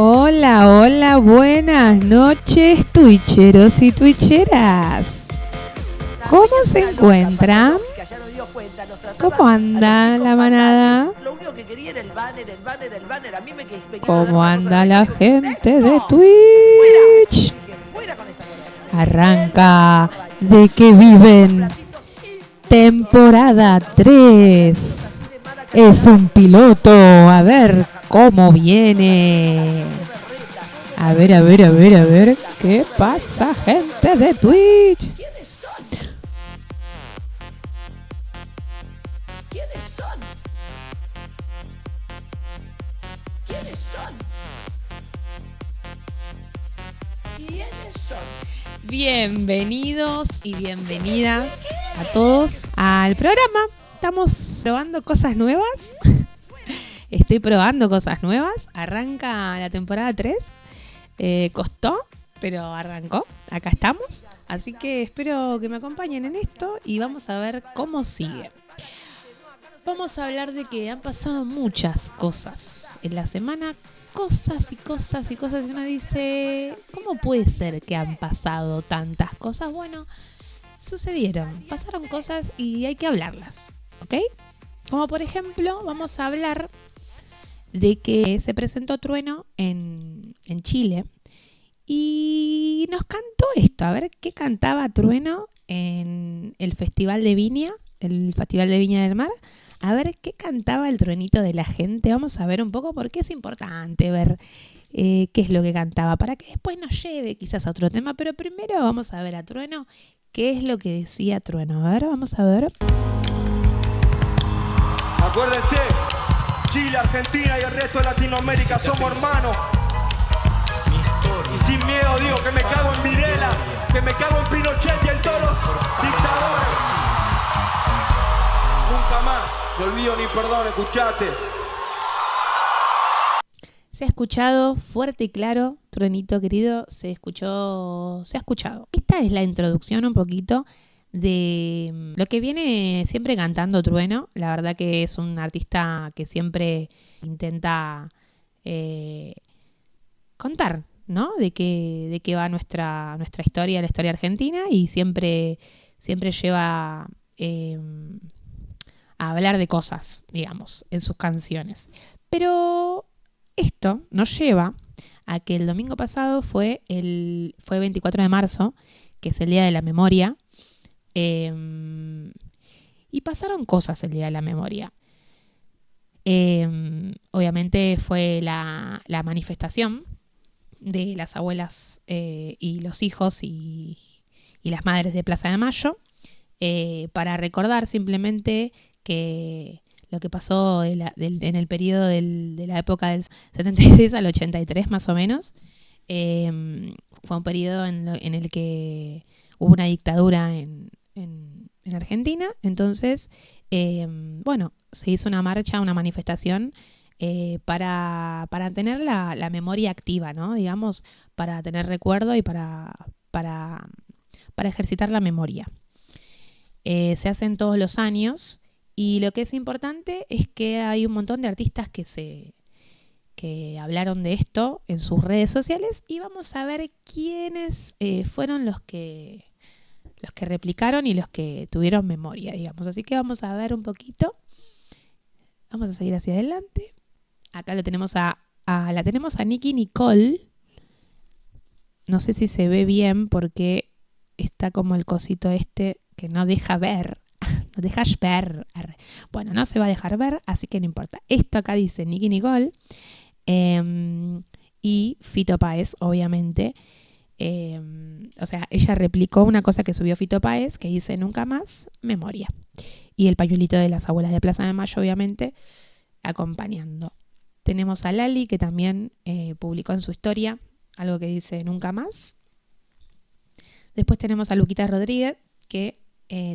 Hola, hola, buenas noches, twitcheros y twitcheras. ¿Cómo se encuentran? ¿Cómo anda la manada? ¿Cómo anda la gente de Twitch? Arranca De que viven. Temporada 3. Es un piloto. A ver cómo viene. A ver. ¿Qué pasa, gente de Twitch? Bienvenidos y bienvenidas a todos al programa. Estamos probando cosas nuevas. Estoy probando cosas nuevas. Arranca la temporada 3. Costó, pero arrancó. Acá estamos. Así que espero que me acompañen en esto y vamos a ver cómo sigue. Vamos a hablar de que han pasado muchas cosas en la semana. Cosas y uno dice, ¿cómo puede ser que han pasado tantas cosas? Bueno, pasaron cosas y hay que hablarlas, ¿ok? Como por ejemplo, vamos a hablar de que se presentó Trueno en Chile y nos cantó esto. A ver, ¿qué cantaba Trueno en el Festival de Viña del Mar? A ver qué cantaba el truenito de la gente. Vamos a ver un poco porque es importante ver qué es lo que cantaba para que después nos lleve quizás a otro tema. Pero primero vamos a ver a Trueno qué es lo que decía Trueno. A ver, vamos a ver. Acuérdense, Chile, Argentina y el resto de Latinoamérica somos hermanos. Y sin miedo digo que me cago en Videla, que me cago en Pinochet y en todos los dictadores. Nunca más, no olvido ni perdón, escuchate. Se ha escuchado fuerte y claro, Truenito querido, se ha escuchado. Esta es la introducción un poquito de lo que viene siempre cantando Trueno. La verdad que es un artista que siempre intenta contar, ¿no? De qué va nuestra historia, la historia argentina, y siempre lleva a hablar de cosas, digamos, en sus canciones. Pero esto nos lleva a que el domingo pasado fue 24 de marzo, que es el Día de la Memoria, y pasaron cosas el Día de la Memoria. Obviamente fue la manifestación de las abuelas y los hijos y las madres de Plaza de Mayo, para recordar simplemente que lo que pasó en el periodo de la época del 76 al 83 más o menos, fue un periodo en el que hubo una dictadura en Argentina. Entonces, se hizo una marcha, una manifestación para tener la memoria activa, ¿no? Digamos, para tener recuerdo y para ejercitar la memoria. Se hacen todos los años. Y lo que es importante es que hay un montón de artistas que hablaron de esto en sus redes sociales, y vamos a ver quiénes fueron los que replicaron y los que tuvieron memoria, digamos. Así que vamos a ver un poquito. Vamos a seguir hacia adelante. Acá la tenemos a Nicki Nicole. No sé si se ve bien porque está como el cosito este que no deja ver. No dejas ver. Bueno, no se va a dejar ver, así que no importa. Esto acá dice Nicki Nicole y Fito Páez, obviamente. Ella replicó una cosa que subió Fito Páez, que dice nunca más memoria. Y el pañuelito de las abuelas de Plaza de Mayo, obviamente, acompañando. Tenemos a Lali, que también publicó en su historia algo que dice nunca más. Después tenemos a Luquita Rodríguez, que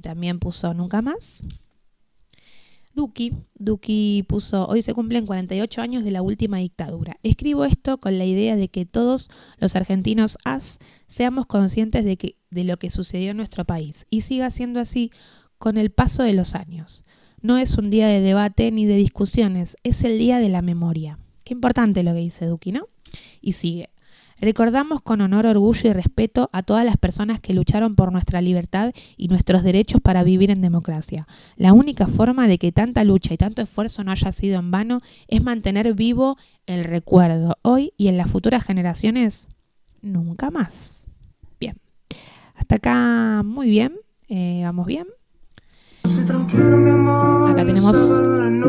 también puso nunca más. Duki puso, hoy se cumplen 48 años de la última dictadura. Escribo esto con la idea de que todos los argentinos seamos conscientes de lo que sucedió en nuestro país y siga siendo así con el paso de los años. No es un día de debate ni de discusiones, es el día de la memoria. Qué importante lo que dice Duki, ¿no? Y sigue. Recordamos con honor, orgullo y respeto a todas las personas que lucharon por nuestra libertad y nuestros derechos para vivir en democracia. La única forma de que tanta lucha y tanto esfuerzo no haya sido en vano es mantener vivo el recuerdo hoy y en las futuras generaciones nunca más. Bien, hasta acá muy bien, vamos bien. Acá tenemos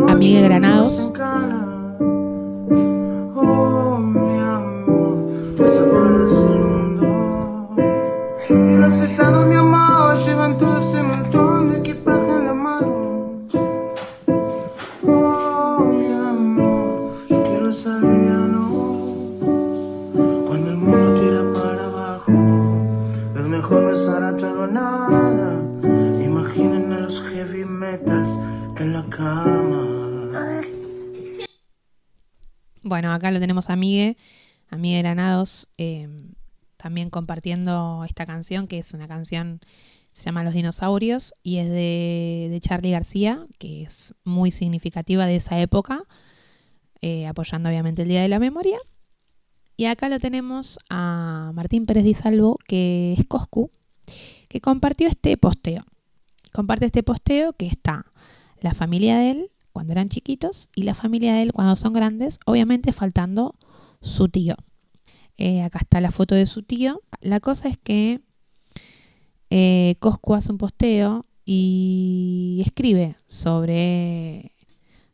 a Miguel Granados. Y los pesados, mi amor, llevan todo ese montón de equipaje en la mano. Oh, mi amor, yo quiero ser liviano. Cuando el mundo tira para abajo, es mejor no estar atado a nada. Imaginen a los heavy metals en la cama. Bueno, acá lo tenemos a Miguel Granados, también compartiendo esta canción, que es una canción, se llama Los Dinosaurios, y es de Charly García, que es muy significativa de esa época, apoyando obviamente el Día de la Memoria. Y acá lo tenemos a Martín Pérez Di Salvo, que es Coscu, que compartió este posteo. Comparte este posteo que está la familia de él cuando eran chiquitos y la familia de él cuando son grandes, obviamente faltando su tío. Acá está la foto de su tío. La cosa es que Coscu hace un posteo y escribe sobre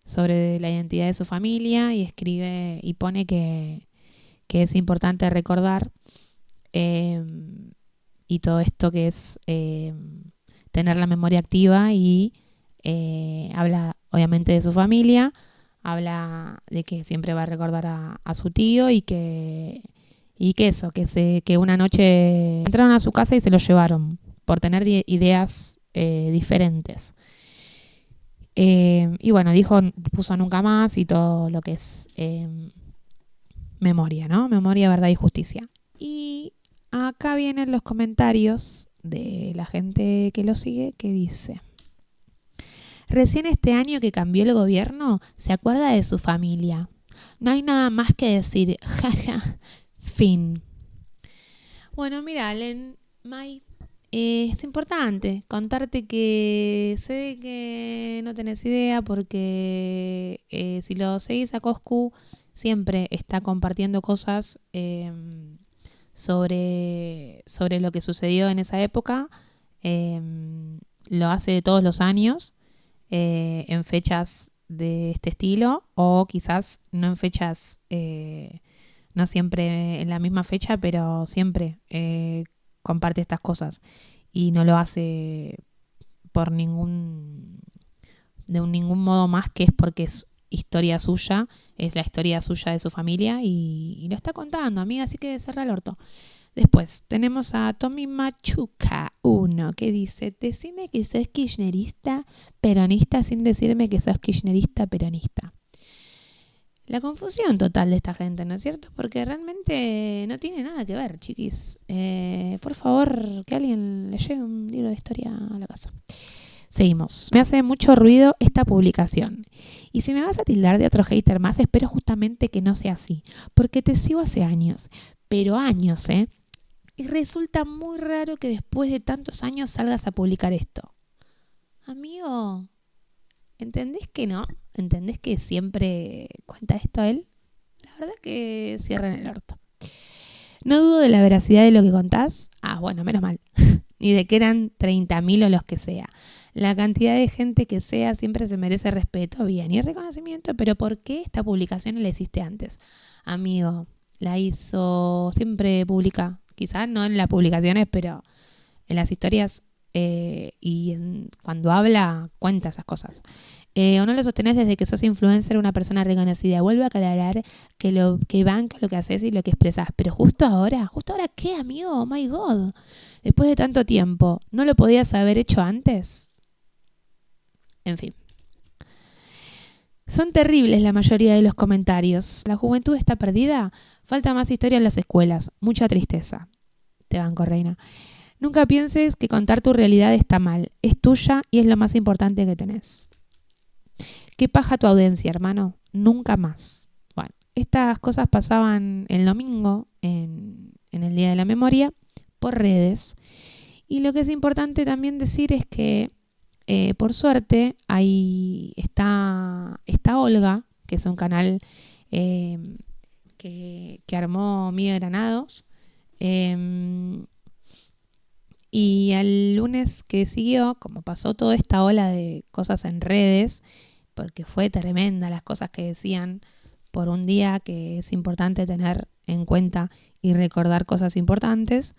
la identidad de su familia y escribe y pone que es importante recordar y todo esto que es tener la memoria activa y habla obviamente de su familia, habla de que siempre va a recordar a su tío y que una noche entraron a su casa y se lo llevaron por tener ideas diferentes. Y bueno, puso nunca más y todo lo que es memoria, ¿no? Memoria, verdad y justicia. Y acá vienen los comentarios de la gente que lo sigue, que dice: recién este año que cambió el gobierno, se acuerda de su familia. No hay nada más que decir, jaja, fin. Bueno, mira, May, es importante contarte que sé que no tenés idea porque si lo seguís a Coscu, siempre está compartiendo cosas sobre lo que sucedió en esa época. Lo hace todos los años en fechas de este estilo o quizás no en fechas, no siempre en la misma fecha, pero siempre comparte estas cosas y no lo hace de ningún modo más que es porque es historia suya, es la historia suya de su familia y lo está contando, amiga, así que cerra el orto. Después tenemos a Tommy Machuca 1 que dice: decime que sos kirchnerista peronista sin decirme que sos kirchnerista peronista. La confusión total de esta gente, ¿no es cierto? Porque realmente no tiene nada que ver, chiquis. Por favor, que alguien le lleve un libro de historia a la casa. Seguimos. Me hace mucho ruido esta publicación. Y si me vas a tildar de otro hater más, espero justamente que no sea así. Porque te sigo hace años. Pero años, ¿eh? Y resulta muy raro que después de tantos años salgas a publicar esto. Amigo, ¿entendés que no? ¿Entendés que siempre cuenta esto a él? La verdad que cierran el orto. No dudo de la veracidad de lo que contás. Ah, bueno, menos mal. Ni de que eran 30.000 o los que sea. La cantidad de gente que sea siempre se merece respeto, bien, y reconocimiento. Pero ¿por qué esta publicación no la hiciste antes? Amigo, la hizo, siempre publica. Quizás no en las publicaciones, pero en las historias cuando habla, cuenta esas cosas. O no lo sostenés desde que sos influencer, una persona reconocida. Vuelvo a aclarar que banca lo que haces y lo que expresás. Pero ¿justo ahora qué, amigo? Oh my God. Después de tanto tiempo, ¿no lo podías haber hecho antes? En fin. Son terribles la mayoría de los comentarios. ¿La juventud está perdida? Falta más historia en las escuelas. Mucha tristeza. Te banco, reina. Nunca pienses que contar tu realidad está mal. Es tuya y es lo más importante que tenés. ¿Qué paja tu audiencia, hermano? Nunca más. Bueno, Estas cosas pasaban el domingo, en el Día de la Memoria, por redes. Y lo que es importante también decir es que, por suerte, ahí está Olga, que es un canal que armó Miguel Granados. Y al lunes que siguió, como pasó toda esta ola de cosas en redes, porque fue tremenda las cosas que decían por un día que es importante tener en cuenta y recordar cosas importantes.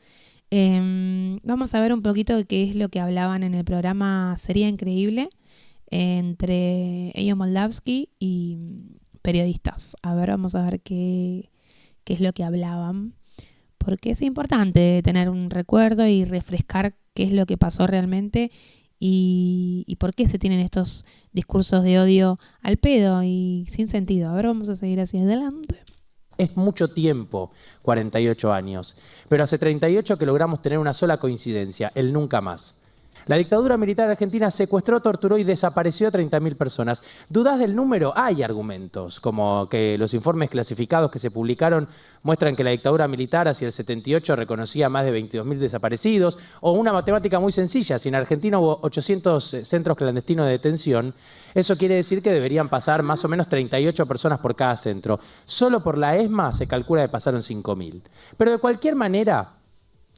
Vamos a ver un poquito de qué es lo que hablaban en el programa Sería Increíble entre Ello Moldavsky y periodistas. A ver, vamos a ver qué es lo que hablaban, porque es importante tener un recuerdo y refrescar qué es lo que pasó realmente y por qué se tienen estos discursos de odio al pedo y sin sentido. A ver, vamos a seguir hacia adelante. Es mucho tiempo, 48 años, pero hace 38 que logramos tener una sola coincidencia, el nunca más. La dictadura militar argentina secuestró, torturó y desapareció a 30.000 personas. ¿Dudás del número? Hay argumentos, como que los informes clasificados que se publicaron muestran que la dictadura militar hacia el 78 reconocía más de 22.000 desaparecidos, o una matemática muy sencilla: si en Argentina hubo 800 centros clandestinos de detención, eso quiere decir que deberían pasar más o menos 38 personas por cada centro. Solo por la ESMA se calcula que pasaron 5.000. Pero de cualquier manera,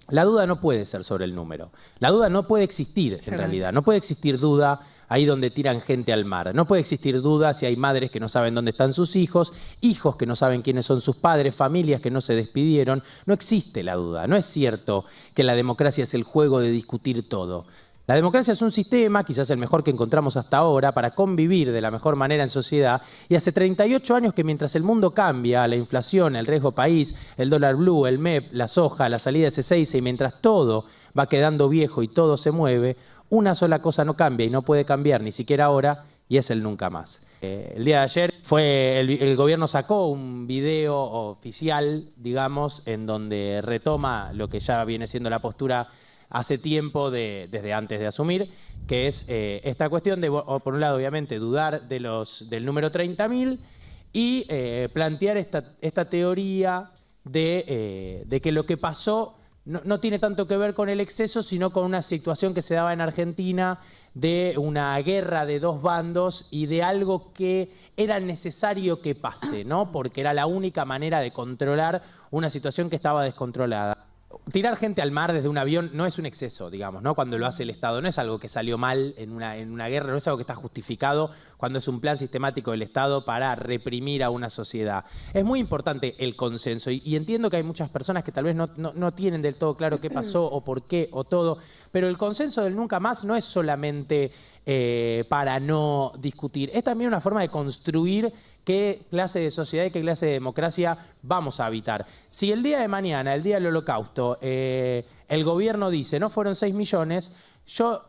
la duda no puede ser sobre el número. La duda no puede existir, en realidad. No puede existir duda ahí donde tiran gente al mar. No puede existir duda si hay madres que no saben dónde están sus hijos, hijos que no saben quiénes son sus padres, familias que no se despidieron. No existe la duda. No es cierto que la democracia es el juego de discutir todo. La democracia es un sistema, quizás el mejor que encontramos hasta ahora, para convivir de la mejor manera en sociedad. Y hace 38 años que mientras el mundo cambia, la inflación, el riesgo país, el dólar blue, el MEP, la soja, la salida de C6, y mientras todo va quedando viejo y todo se mueve, una sola cosa no cambia y no puede cambiar ni siquiera ahora, y es el nunca más. El día de ayer el gobierno sacó un video oficial, digamos, en donde retoma lo que ya viene siendo la postura hace tiempo, desde antes de asumir, que es esta cuestión de, por un lado, obviamente, dudar del número 30.000 y plantear esta teoría de que lo que pasó no tiene tanto que ver con el exceso, sino con una situación que se daba en Argentina de una guerra de dos bandos y de algo que era necesario que pase, ¿no? Porque era la única manera de controlar una situación que estaba descontrolada. Tirar gente al mar desde un avión no es un exceso, digamos, ¿no? Cuando lo hace el Estado. No es algo que salió mal en una guerra, no es algo que está justificado cuando es un plan sistemático del Estado para reprimir a una sociedad. Es muy importante el consenso y entiendo que hay muchas personas que tal vez no tienen del todo claro qué pasó o por qué o todo, pero el consenso del nunca más no es solamente para no discutir, es también una forma de construir qué clase de sociedad y qué clase de democracia vamos a habitar. Si el día de mañana, el día del Holocausto, el gobierno dice no fueron 6 millones, yo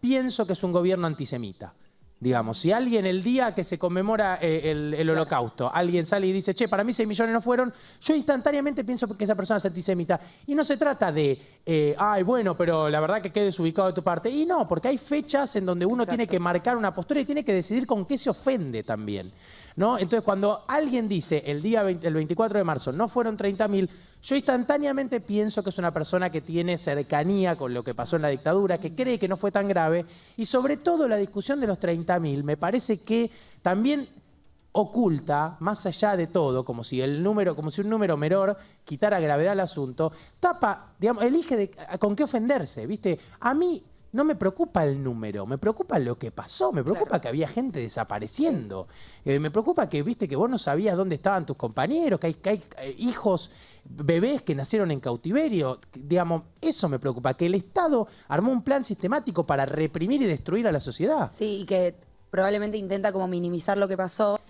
pienso que es un gobierno antisemita. Digamos, si alguien el día que se conmemora el Holocausto, alguien sale y dice, che, para mí 6 millones no fueron, yo instantáneamente pienso que esa persona es antisemita. Y no se trata de, ay, bueno, pero la verdad que quede desubicado de tu parte. Y no, porque hay fechas en donde uno tiene que marcar una postura y tiene que decidir con qué se ofende también, ¿no? Entonces, cuando alguien dice el 24 de marzo no fueron 30.000, yo instantáneamente pienso que es una persona que tiene cercanía con lo que pasó en la dictadura, que cree que no fue tan grave, y sobre todo la discusión de los 30.000 me parece que también oculta, más allá de todo, como si un número menor quitara gravedad al asunto, tapa, digamos, elige con qué ofenderse, ¿viste? A mí no me preocupa el número, me preocupa lo que pasó, me preocupa que había gente desapareciendo, me preocupa que, viste, que vos no sabías dónde estaban tus compañeros, que hay hijos, bebés que nacieron en cautiverio, digamos, eso me preocupa, que el Estado armó un plan sistemático para reprimir y destruir a la sociedad. Sí, y que probablemente intenta como minimizar lo que pasó,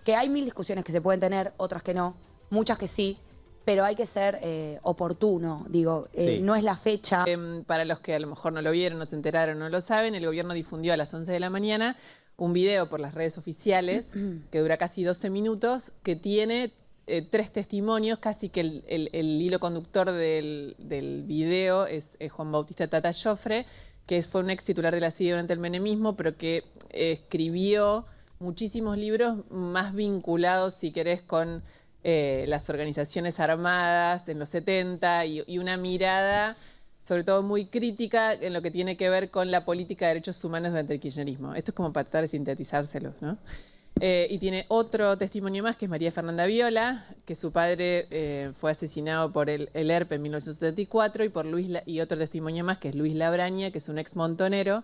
que hay 1000 discusiones que se pueden tener, otras que no, muchas que sí, pero hay que ser oportuno, digo, sí. No es la fecha. Para los que a lo mejor no lo vieron, no se enteraron, no lo saben, el gobierno difundió a las 11 de la mañana un video por las redes oficiales que dura casi 12 minutos, que tiene 3 testimonios, casi que el hilo conductor del video es Juan Bautista Tata Joffre, que fue un ex titular de la CIDE durante el menemismo, pero que escribió muchísimos libros más vinculados, si querés, con las organizaciones armadas en los 70 y una mirada sobre todo muy crítica en lo que tiene que ver con la política de derechos humanos durante el kirchnerismo. Esto es como para tratar de sintetizárselos, ¿no? Y tiene otro testimonio más, que es María Fernanda Viola, que su padre fue asesinado por el ERP en 1974, y otro testimonio más, que es Luis Labraña, que es un ex montonero,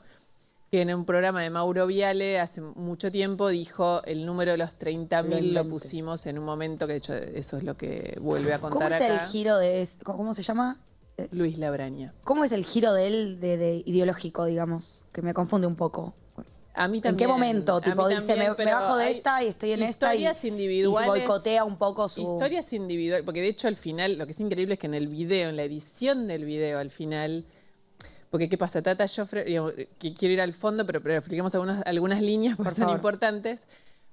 que en un programa de Mauro Viale hace mucho tiempo dijo el número de los 30.000 lo pusimos en un momento, que de hecho eso es lo que vuelve a contar ¿Cómo es acá. el giro de... ¿Cómo se llama? Luis Labraña. ¿Cómo es el giro de él de ideológico, digamos? Que me confunde un poco. A mí ¿En también. qué momento? A Tipo, mí dice, también, me pero bajo de hay esta y estoy en esta y individuales, boicotea un poco su... Historias individuales, porque de hecho al final, lo que es increíble es que en el video, en la edición del video al final, porque ¿qué pasa? Tata Joffre, digamos, que quiero ir al fondo, pero expliquemos algunas líneas porque son importantes.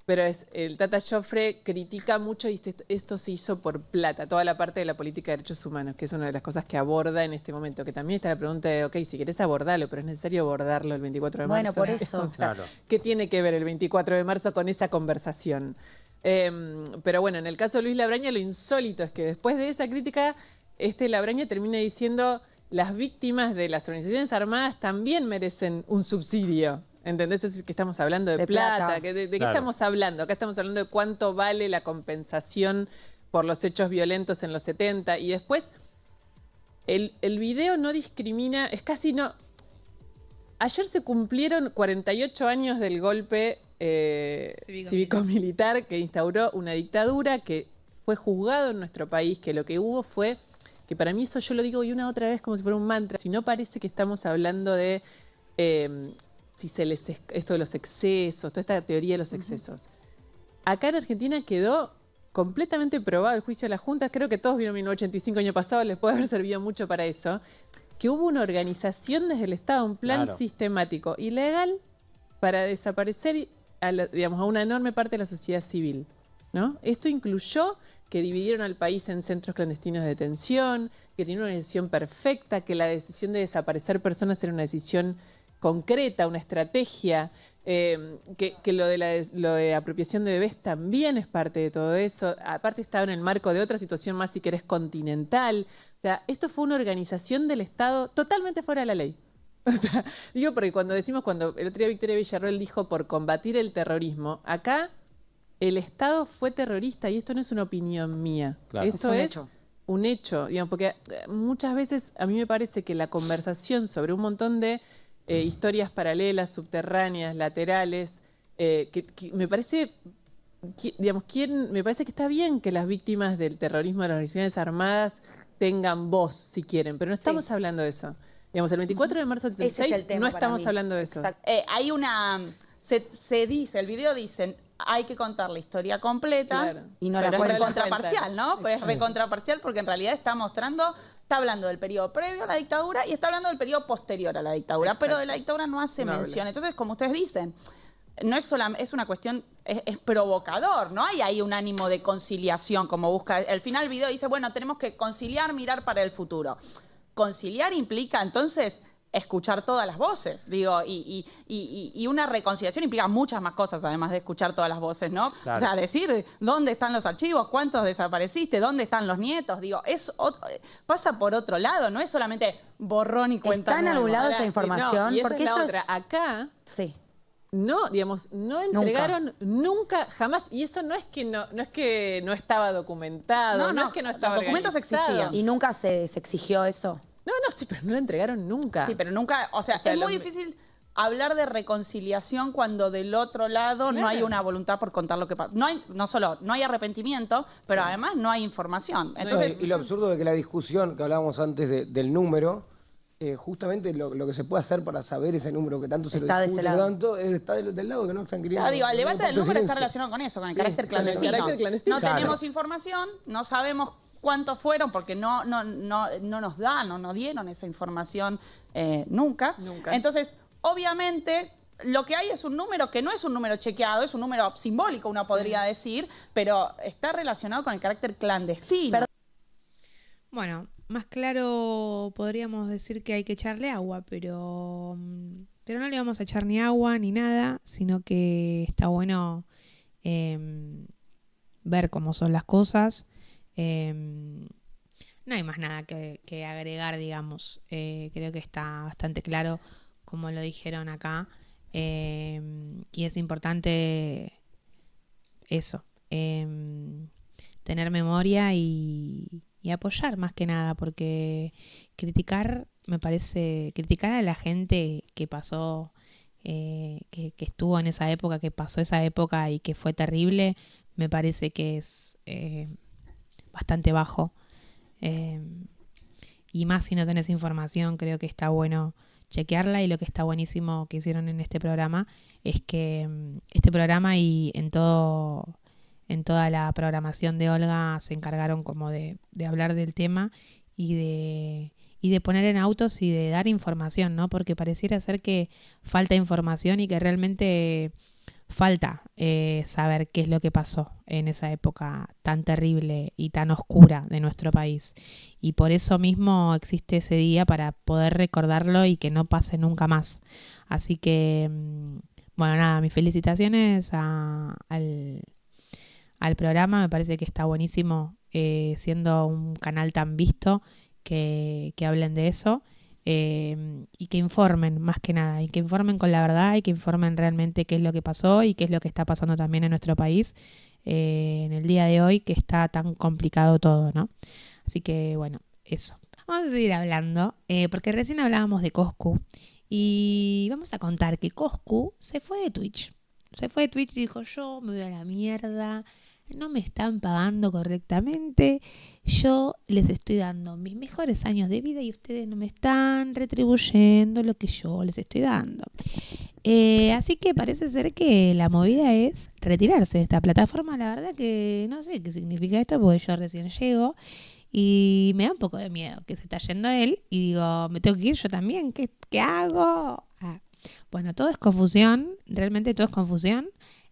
Pero el Tata Joffre critica mucho y esto se hizo por plata, toda la parte de la política de derechos humanos, que es una de las cosas que aborda en este momento, que también está la pregunta de, ok, si querés abordarlo, pero es necesario abordarlo el 24 de marzo. Bueno, por eso. O sea, ¿qué tiene que ver el 24 de marzo con esa conversación? Pero bueno, en el caso de Luis Labraña, lo insólito es que después de esa crítica, Labraña termina diciendo, las víctimas de las organizaciones armadas también merecen un subsidio. ¿Entendés? Es que estamos hablando de plata. ¿De qué estamos hablando? Acá estamos hablando de cuánto vale la compensación por los hechos violentos en los 70. Y después, el video no discrimina, es casi no... Ayer se cumplieron 48 años del golpe cívico-militar que instauró una dictadura que fue juzgado en nuestro país, que lo que hubo fue... Que para mí eso yo lo digo y una otra vez como si fuera un mantra. Si no parece que estamos hablando de... esto de los excesos, toda esta teoría de los excesos. Acá en Argentina quedó completamente probado el juicio de la Junta, creo que todos vieron 1985 año pasado, les puede haber servido mucho para eso, que hubo una organización desde el Estado, un plan sistemático y legal para desaparecer a una enorme parte de la sociedad civil, ¿no? Esto incluyó que dividieron al país en centros clandestinos de detención, que tenían una decisión perfecta, que la decisión de desaparecer personas era una decisión concreta, una estrategia, que lo de apropiación de bebés también es parte de todo eso. Aparte estaba en el marco de otra situación más, si querés, continental. O sea, esto fue una organización del Estado totalmente fuera de la ley. O sea, digo porque cuando el otro día Victoria Villarroel dijo por combatir el terrorismo, acá el Estado fue terrorista y esto no es una opinión mía. Claro. Esto es un hecho, digamos, porque muchas veces a mí me parece que la conversación sobre un montón de historias paralelas, subterráneas, laterales, que me parece, me parece que está bien que las víctimas del terrorismo de las organizaciones armadas tengan voz, si quieren, pero no estamos hablando de eso. Digamos, el 24 de marzo del 76 no estamos hablando de eso. Hay una... Se dice, el video dice, hay que contar la historia completa y no pero la es cuentan. recontraparcial, ¿no? Pues es recontraparcial porque en realidad está hablando del periodo previo a la dictadura y está hablando del periodo posterior a la dictadura, pero de la dictadura no hace mención. Entonces, como ustedes dicen, no es solamente, es una cuestión, es provocador, ¿no? Hay ahí un ánimo de conciliación, como busca. Al final el video dice, bueno, tenemos que conciliar, mirar para el futuro. Conciliar implica entonces escuchar todas las voces, digo, y una reconciliación implica muchas más cosas además de escuchar todas las voces, ¿no? Claro. O sea, decir dónde están los archivos, cuántos desapareciste, dónde están los nietos, digo, pasa por otro lado, no es solamente borrón y cuenta ¿Está en algún nueva. lado esa información? No, y esa porque es la eso otra. Acá Sí. no, digamos, no entregaron nunca, jamás, y eso no es que no estaba documentado, no es que no estaba los documentos organizado. existían. ¿Y nunca se exigió eso? No, sí, pero no lo entregaron nunca. Sí, pero nunca, o sea, es muy difícil hablar de reconciliación cuando del otro lado no hay una voluntad por contar lo que pasa. No solo no hay arrepentimiento, pero además no hay información. Entonces, y lo absurdo de que la discusión que hablábamos antes del número, justamente lo que se puede hacer para saber ese número que tanto se Está lo de ese discute lado. tanto, está del lado que no están queriendo. digo, el debate del número está silencio. relacionado con eso, con el Sí, carácter clandestino. el carácter clandestino. No Claro. tenemos información, no sabemos cuántos fueron porque no nos dieron esa información nunca. Entonces, obviamente, lo que hay es un número que no es un número chequeado, es un número simbólico, uno podría decir, pero está relacionado con el carácter clandestino. Bueno, más claro podríamos decir que hay que echarle agua, pero pero no le vamos a echar ni agua ni nada, sino que está bueno ver cómo son las cosas. No hay más nada que agregar, digamos. Creo que está bastante claro, como lo dijeron acá. Y es importante eso, tener memoria y apoyar más que nada, porque criticar a la gente que pasó, que estuvo en esa época, que pasó esa época y que fue terrible, me parece que es bastante bajo. Y más si no tenés información, creo que está bueno chequearla. Y lo que está buenísimo que hicieron en este programa es que este programa y en toda la programación de Olga se encargaron como de hablar del tema y de poner en autos y de dar información, ¿no? Porque pareciera ser que falta información y que realmente falta saber qué es lo que pasó en esa época tan terrible y tan oscura de nuestro país. Y por eso mismo existe ese día, para poder recordarlo y que no pase nunca más. Así que, bueno, nada, mis felicitaciones al programa. Me parece que está buenísimo, siendo un canal tan visto, que hablen de eso. Y que informen más que nada, y que informen con la verdad, y que informen realmente qué es lo que pasó y qué es lo que está pasando también en nuestro país en el día de hoy, que está tan complicado todo, ¿no? Así que bueno, eso. Vamos a seguir hablando, porque recién hablábamos de Coscu, y vamos a contar que Coscu se fue de Twitch. Se fue de Twitch y dijo: yo me voy a la mierda, no me están pagando correctamente, yo les estoy dando mis mejores años de vida y ustedes no me están retribuyendo lo que yo les estoy dando. Así que parece ser que la movida es retirarse de esta plataforma. La verdad que no sé qué significa esto, porque yo recién llego y me da un poco de miedo que se está yendo él y digo, me tengo que ir yo también, ¿qué hago? Bueno, todo es confusión, realmente todo es confusión.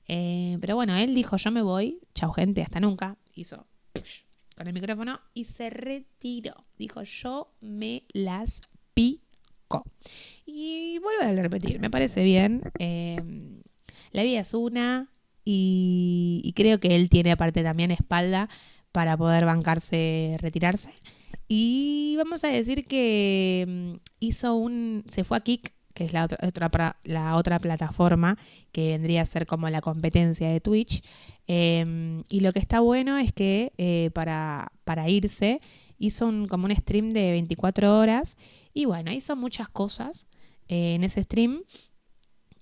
Pero bueno, él dijo: yo me voy, chau gente, hasta nunca. Hizo con el micrófono y se retiró. Dijo: yo me las pico. Y vuelvo a repetir, me parece bien. La vida es una, y creo que él tiene aparte también espalda para poder bancarse, retirarse. Y vamos a decir que se fue a Kick, que es la otra plataforma que vendría a ser como la competencia de Twitch. Y lo que está bueno es que para irse hizo como un stream de 24 horas. Y bueno, hizo muchas cosas en ese stream.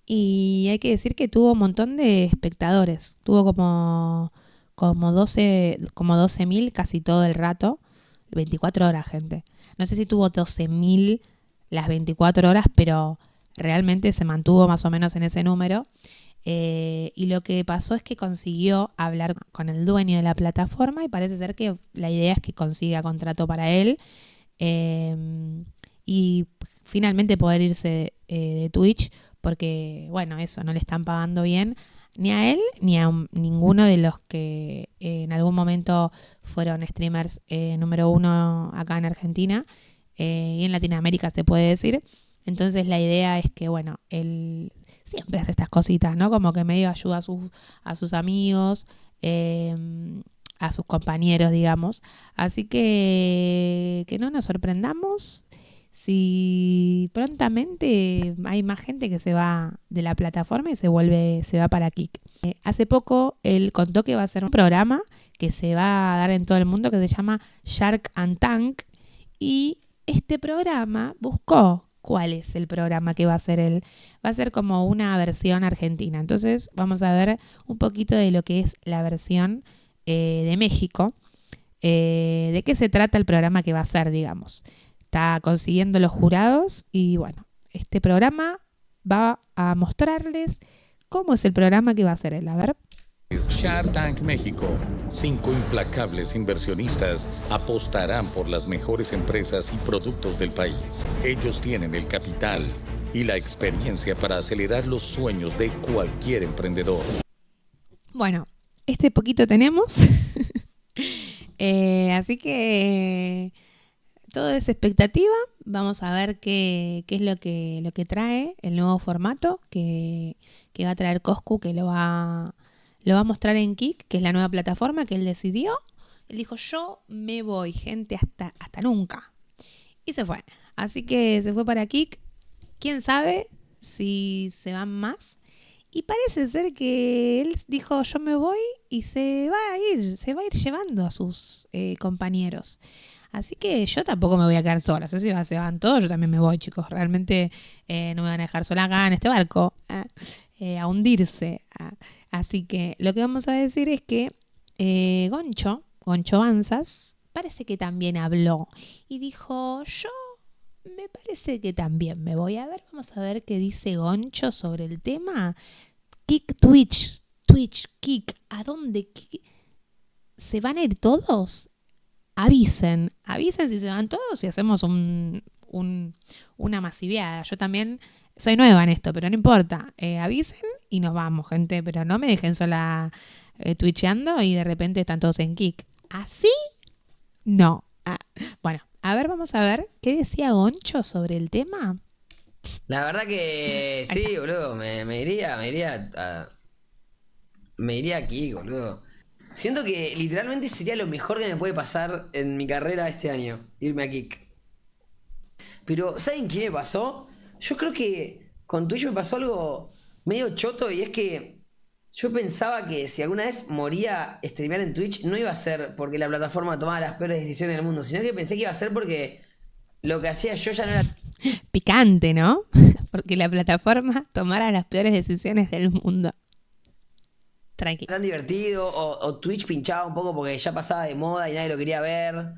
Y hay que decir que tuvo un montón de espectadores. Tuvo como 12.000 casi todo el rato. 24 horas, gente. No sé si tuvo 12.000 las 24 horas, pero realmente se mantuvo más o menos en ese número. Y lo que pasó es que consiguió hablar con el dueño de la plataforma, y parece ser que la idea es que consiga contrato para él, y finalmente poder irse de Twitch, porque bueno, eso, no le están pagando bien ni a él ni a ninguno de los que en algún momento fueron streamers número 1 acá en Argentina, y en Latinoamérica se puede decir. Entonces la idea es que, bueno, él siempre hace estas cositas, ¿no? Como que medio ayuda a sus amigos, a sus compañeros, digamos. Así que no nos sorprendamos si prontamente hay más gente que se va de la plataforma y se va para Kick. Hace poco él contó que va a hacer un programa que se va a dar en todo el mundo, que se llama Shark and Tank, y este programa buscó cuál es el programa que va a hacer él. Va a ser como una versión argentina. Entonces vamos a ver un poquito de lo que es la versión de México, de qué se trata el programa que va a hacer, digamos. Está consiguiendo los jurados y bueno, este programa va a mostrarles cómo es el programa que va a hacer él. A ver. Shark Tank México. 5 implacables inversionistas apostarán por las mejores empresas y productos del país. Ellos tienen el capital y la experiencia para acelerar los sueños de cualquier emprendedor. Bueno, este poquito tenemos. Así que todo es expectativa. Vamos a ver qué es lo que trae el nuevo formato que va a traer Coscu, que lo va a mostrar en Kik, que es la nueva plataforma que él decidió. Él dijo, yo me voy, gente, hasta nunca. Y se fue. Así que se fue para Kik. ¿Quién sabe si se van más? Y parece ser que él dijo, yo me voy y se va a ir llevando a sus compañeros. Así que yo tampoco me voy a quedar sola. Si se van todos, yo también me voy, chicos. Realmente no me van a dejar sola acá en este barco a hundirse. Así que lo que vamos a decir es que Goncho Banzas, parece que también habló y dijo, yo me parece que también me voy. A ver, vamos a ver qué dice Goncho sobre el tema. Kik, Twitch, Kik, ¿a dónde? ¿Se van a ir todos? Avisen si se van todos y hacemos una masiviada. Yo también soy nueva en esto, pero no importa. Avisen y nos vamos, gente, pero no me dejen sola twitcheando y de repente están todos en Kik. ¿Así? No. Bueno, a ver, vamos a ver qué decía Goncho sobre el tema. La verdad que sí, boludo, me iría aquí, boludo. Siento que literalmente sería lo mejor que me puede pasar en mi carrera este año, irme a Kik. Pero, ¿saben qué me pasó? Yo creo que con Twitch me pasó algo medio choto, y es que yo pensaba que si alguna vez moría streamear en Twitch, no iba a ser porque la plataforma tomaba las peores decisiones del mundo, sino que pensé que iba a ser porque lo que hacía yo ya no era... Picante, ¿no? Porque la plataforma tomara las peores decisiones del mundo. Tranqui. Tan divertido, o Twitch pinchaba un poco porque ya pasaba de moda y nadie lo quería ver,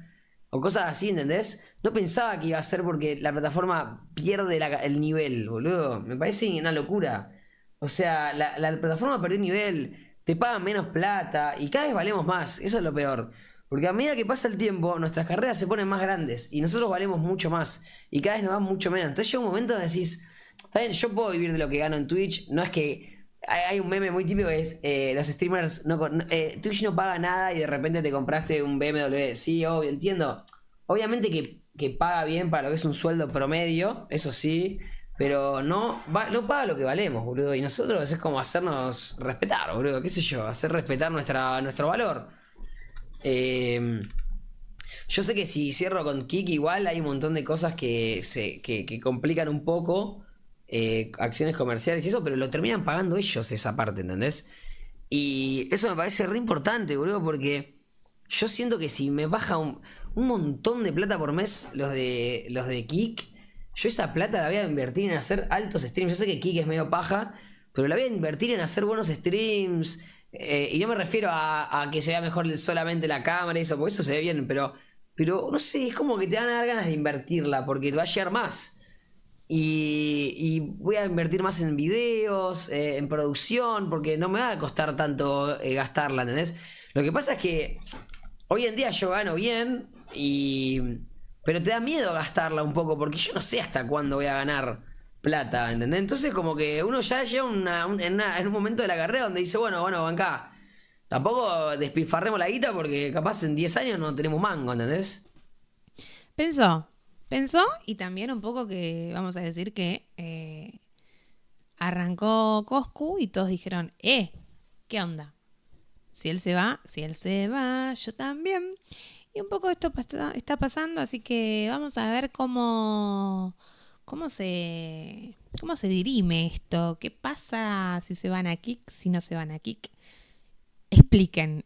o cosas así, ¿entendés? No pensaba que iba a ser porque la plataforma pierde el nivel, boludo. Me parece una locura. O sea, la plataforma perdió nivel, te pagan menos plata y cada vez valemos más. Eso es lo peor. Porque a medida que pasa el tiempo, nuestras carreras se ponen más grandes y nosotros valemos mucho más y cada vez nos van mucho menos. Entonces llega un momento donde decís, está bien, yo puedo vivir de lo que gano en Twitch. No es que... Hay un meme muy típico que es, los streamers, Twitch no paga nada y de repente te compraste un BMW. Sí, obvio, entiendo. Obviamente que paga bien para lo que es un sueldo promedio, eso sí, pero no paga lo que valemos, boludo. Y nosotros es como hacernos respetar, boludo, qué sé yo, hacer respetar nuestro valor. Yo sé que si cierro con Kik igual hay un montón de cosas que complican un poco, acciones comerciales y eso, pero lo terminan pagando ellos esa parte, ¿entendés? Y eso me parece re importante, boludo, porque yo siento que si me baja un montón de plata por mes los de Kik, yo esa plata la voy a invertir en hacer altos streams. Yo sé que Kik es medio paja, pero la voy a invertir en hacer buenos streams. Y no me refiero a que se vea mejor solamente la cámara y eso, porque eso se ve bien, pero no sé, es como que te van a dar ganas de invertirla, porque te va a llegar más. Y voy a invertir más en videos, en producción, porque no me va a costar tanto gastarla, ¿entendés? Lo que pasa es que hoy en día yo gano bien, pero te da miedo gastarla un poco, porque yo no sé hasta cuándo voy a ganar plata, ¿entendés? Entonces como que uno ya llega en un momento de la carrera donde dice, bueno, bancá. Tampoco despilfarremos la guita porque capaz en 10 años no tenemos mango, ¿entendés? Pensó y también un poco que vamos a decir que arrancó Coscu y todos dijeron, ¿qué onda? Si él se va, yo también. Y un poco esto está pasando, así que vamos a ver cómo se dirime esto. ¿Qué pasa si se van a Kik, si no se van a Kik? Expliquen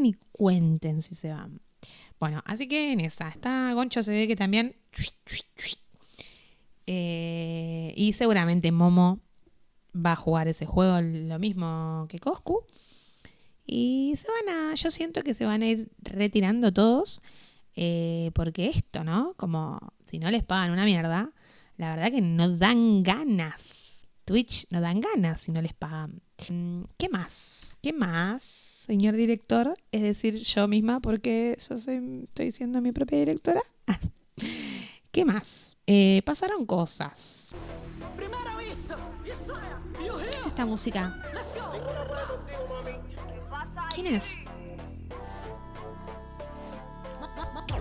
y cuenten si se van. Bueno, así que en esa está Goncho, se ve que también y seguramente Momo va a jugar ese juego lo mismo que Coscu. Y yo siento que se van a ir retirando todos, porque esto, ¿no? Como si no les pagan una mierda, la verdad que no dan ganas. Twitch no dan ganas si no les pagan. ¿Qué más, señor director? Es decir, yo misma, porque yo estoy siendo mi propia directora. ¿Qué más? Pasaron cosas. ¿Qué es esta música? ¿Quién es?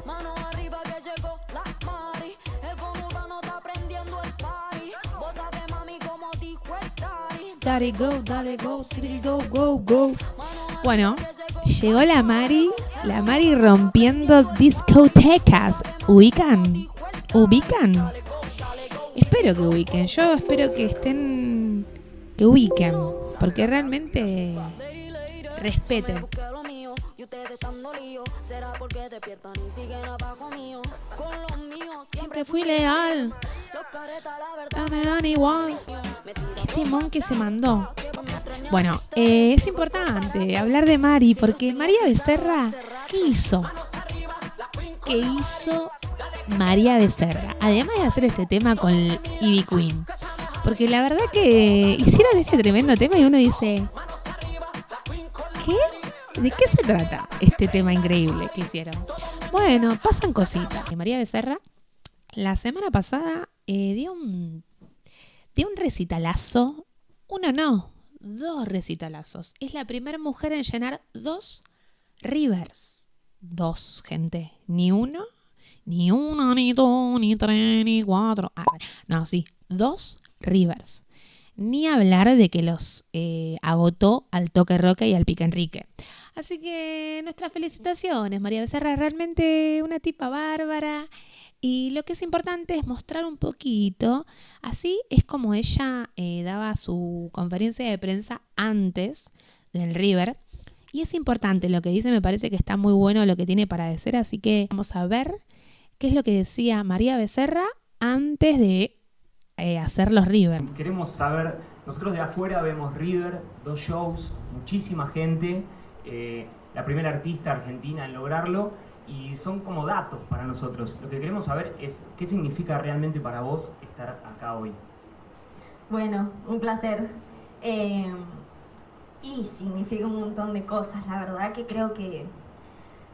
Mano arriba que llegó la gotta go, dale go, tiri, go, go, go. Bueno, llegó la Mari rompiendo discotecas. ¿Ubican? Espero que ubiquen, yo espero que ubiquen, porque realmente respeten. Siempre fui leal. Me dan igual. Qué temón que se mandó. Bueno, es importante hablar de Mari, porque María Becerra, ¿qué hizo? ¿Qué hizo María Becerra? Además de hacer este tema con Ivy Queen. Porque la verdad que hicieron este tremendo tema y uno dice, ¿qué? ¿De qué se trata este tema increíble que hicieron? Bueno, pasan cositas. María Becerra la semana pasada dio un recitalazo. Uno no, 2 recitalazos. Es la primera mujer en llenar 2 Rivers. 2, gente. Ni 1, ni 2, ni 3, ni 4. No, sí, 2 Rivers. Ni hablar de que los agotó al Toque Roque y al Pique Enrique. Así que nuestras felicitaciones, María Becerra, realmente una tipa bárbara. Y lo que es importante es mostrar un poquito. Así es como ella daba su conferencia de prensa antes del River. Y es importante lo que dice, me parece que está muy bueno lo que tiene para decir. Así que vamos a ver qué es lo que decía María Becerra antes de hacer los River. Queremos saber, nosotros de afuera vemos River, 2 shows, muchísima gente, la primera artista argentina en lograrlo, y son como datos para nosotros. Lo que queremos saber es qué significa realmente para vos estar acá hoy. Bueno, un placer. Y significa un montón de cosas, la verdad que creo que,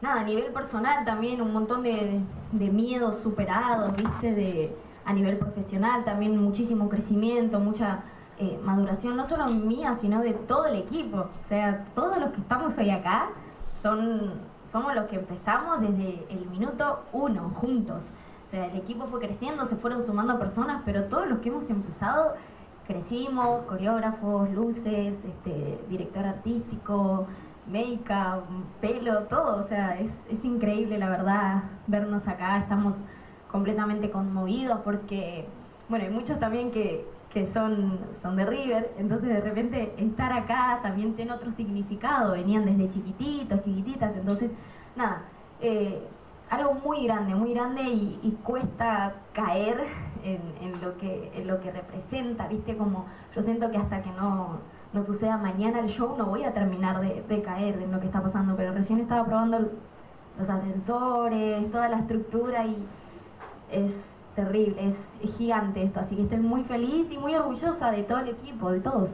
nada, a nivel personal también un montón de miedos superados, ¿viste? A nivel profesional también muchísimo crecimiento, mucha maduración, no solo mía, sino de todo el equipo. O sea, todos los que estamos hoy acá somos los que empezamos desde el minuto 1 juntos. O sea, el equipo fue creciendo, se fueron sumando personas, pero todos los que hemos empezado crecimos, coreógrafos, luces, director artístico, make-up, pelo, todo. O sea, es increíble, la verdad, vernos acá. Estamos completamente conmovidos porque, bueno, hay muchos también que son de River, entonces de repente estar acá también tiene otro significado. Venían desde chiquititos, chiquititas, entonces, nada, algo muy grande y cuesta caer en lo que representa, ¿viste? Como yo siento que hasta que no suceda mañana el show no voy a terminar de caer en lo que está pasando, pero recién estaba probando los ascensores, toda la estructura y es terrible, es gigante esto, así que estoy muy feliz y muy orgullosa de todo el equipo, de todos.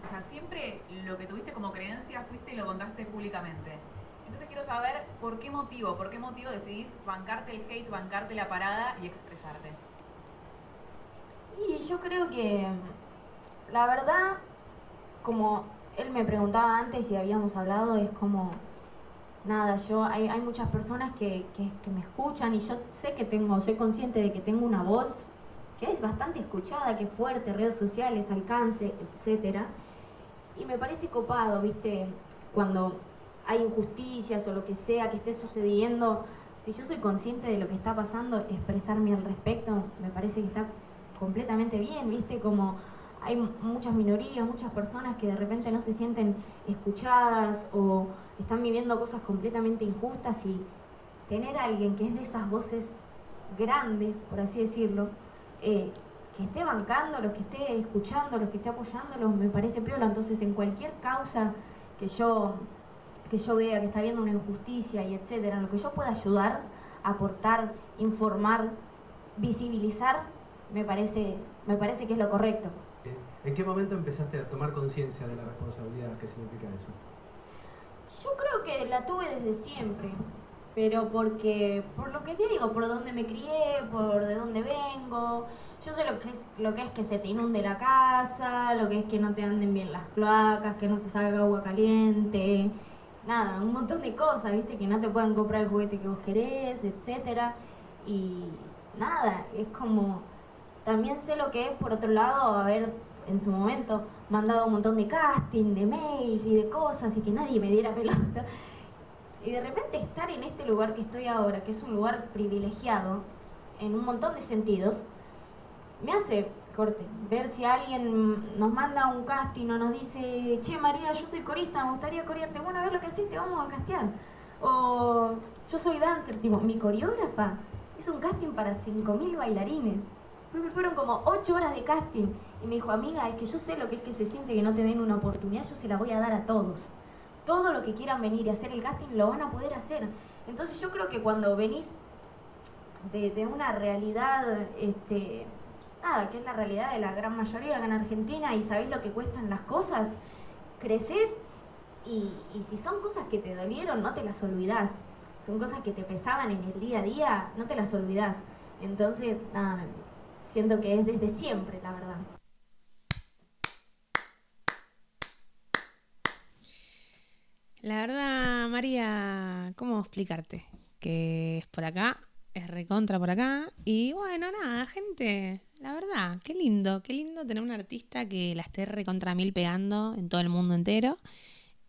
O sea, siempre lo que tuviste como creencia fuiste y lo contaste públicamente. Entonces quiero saber por qué motivo decidís bancarte el hate, bancarte la parada y expresarte. Y yo creo que, la verdad, como él me preguntaba antes si habíamos hablado, es como, nada, hay muchas personas que me escuchan y yo soy consciente de que tengo una voz que es bastante escuchada, que es fuerte, redes sociales, alcance, etcétera. Y me parece copado, ¿viste? Cuando hay injusticias o lo que sea que esté sucediendo, si yo soy consciente de lo que está pasando, expresarme al respecto me parece que está completamente bien, ¿viste? Como hay muchas minorías, muchas personas que de repente no se sienten escuchadas o están viviendo cosas completamente injustas, y tener a alguien que es de esas voces grandes, por así decirlo, que esté bancándolos, que esté escuchándolos, que esté apoyándolos, me parece piola. Entonces, en cualquier causa que yo vea que está habiendo una injusticia y etcétera, en lo que yo pueda ayudar, aportar, informar, visibilizar, me parece que es lo correcto. ¿En qué momento empezaste a tomar conciencia de la responsabilidad que significa eso? Yo creo que la tuve desde siempre, pero por lo que te digo, por donde me crié, por de dónde vengo. Yo sé lo que es que se te inunde la casa, lo que es que no te anden bien las cloacas, que no te salga agua caliente, nada, un montón de cosas, ¿viste? Que no te puedan comprar el juguete que vos querés, etcétera. Y nada, es como, también sé lo que es, por otro lado, haber en su momento mandado un montón de casting, de mails y de cosas y que nadie me diera pelota. Y de repente estar en este lugar que estoy ahora, que es un lugar privilegiado en un montón de sentidos, me hace ver si alguien nos manda un casting o nos dice, che María, yo soy corista, me gustaría corearte, bueno, a ver lo que haces, te vamos a castear. O yo soy dancer, tipo, mi coreógrafa hizo un casting para 5.000 bailarines. Creo que fueron como 8 horas de casting. Y me dijo, amiga, es que yo sé lo que es que se siente que no te den una oportunidad, yo se la voy a dar a todos. Todo lo que quieran venir y hacer el casting lo van a poder hacer. Entonces yo creo que cuando venís de una realidad, que es la realidad de la gran mayoría acá en Argentina y sabés lo que cuestan las cosas, creces y si son cosas que te dolieron, no te las olvidás. Son cosas que te pesaban en el día a día, no te las olvidás. Entonces, nada, siento que es desde siempre, la verdad. La verdad, María, ¿cómo explicarte? Que es por acá, es recontra por acá. Y bueno, nada, gente, la verdad, qué lindo tener un artista que la esté recontra mil pegando en todo el mundo entero.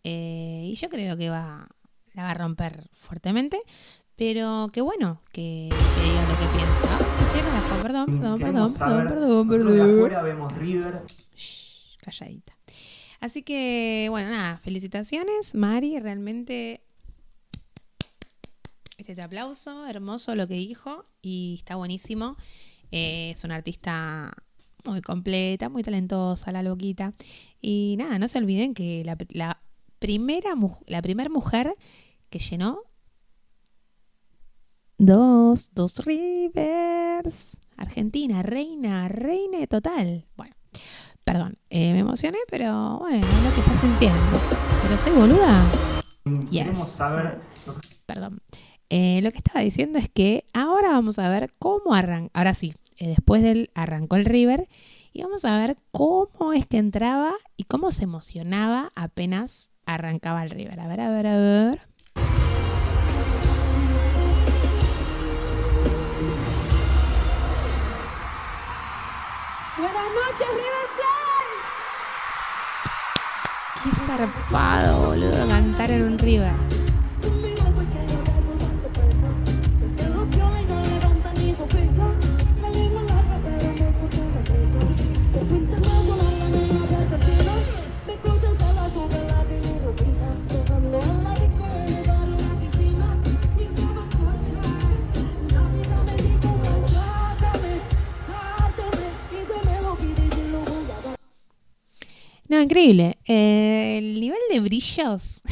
Y yo creo que la va a romper fuertemente. Pero qué bueno que digan lo que piensa. Perdón. Nosotros de afuera vemos River. Shh, calladita. Así que, bueno, nada, felicitaciones, Mari, realmente este aplauso, hermoso lo que dijo y está buenísimo. Es una artista muy completa, muy talentosa, la loquita. Y nada, no se olviden que la primera mujer que llenó dos Rivers. Argentina, reina total. Bueno. Perdón, me emocioné, pero bueno, es lo que está sintiendo. ¿Pero soy boluda? Queremos saber... Perdón. Lo que estaba diciendo es que ahora vamos a ver cómo arranca. Ahora sí, después arrancó el River y vamos a ver cómo es que entraba y cómo se emocionaba apenas arrancaba el River. A ver. Buenas noches, River Plate. Qué zarpado, boludo, cantar en un River. No, increíble. El nivel de brillos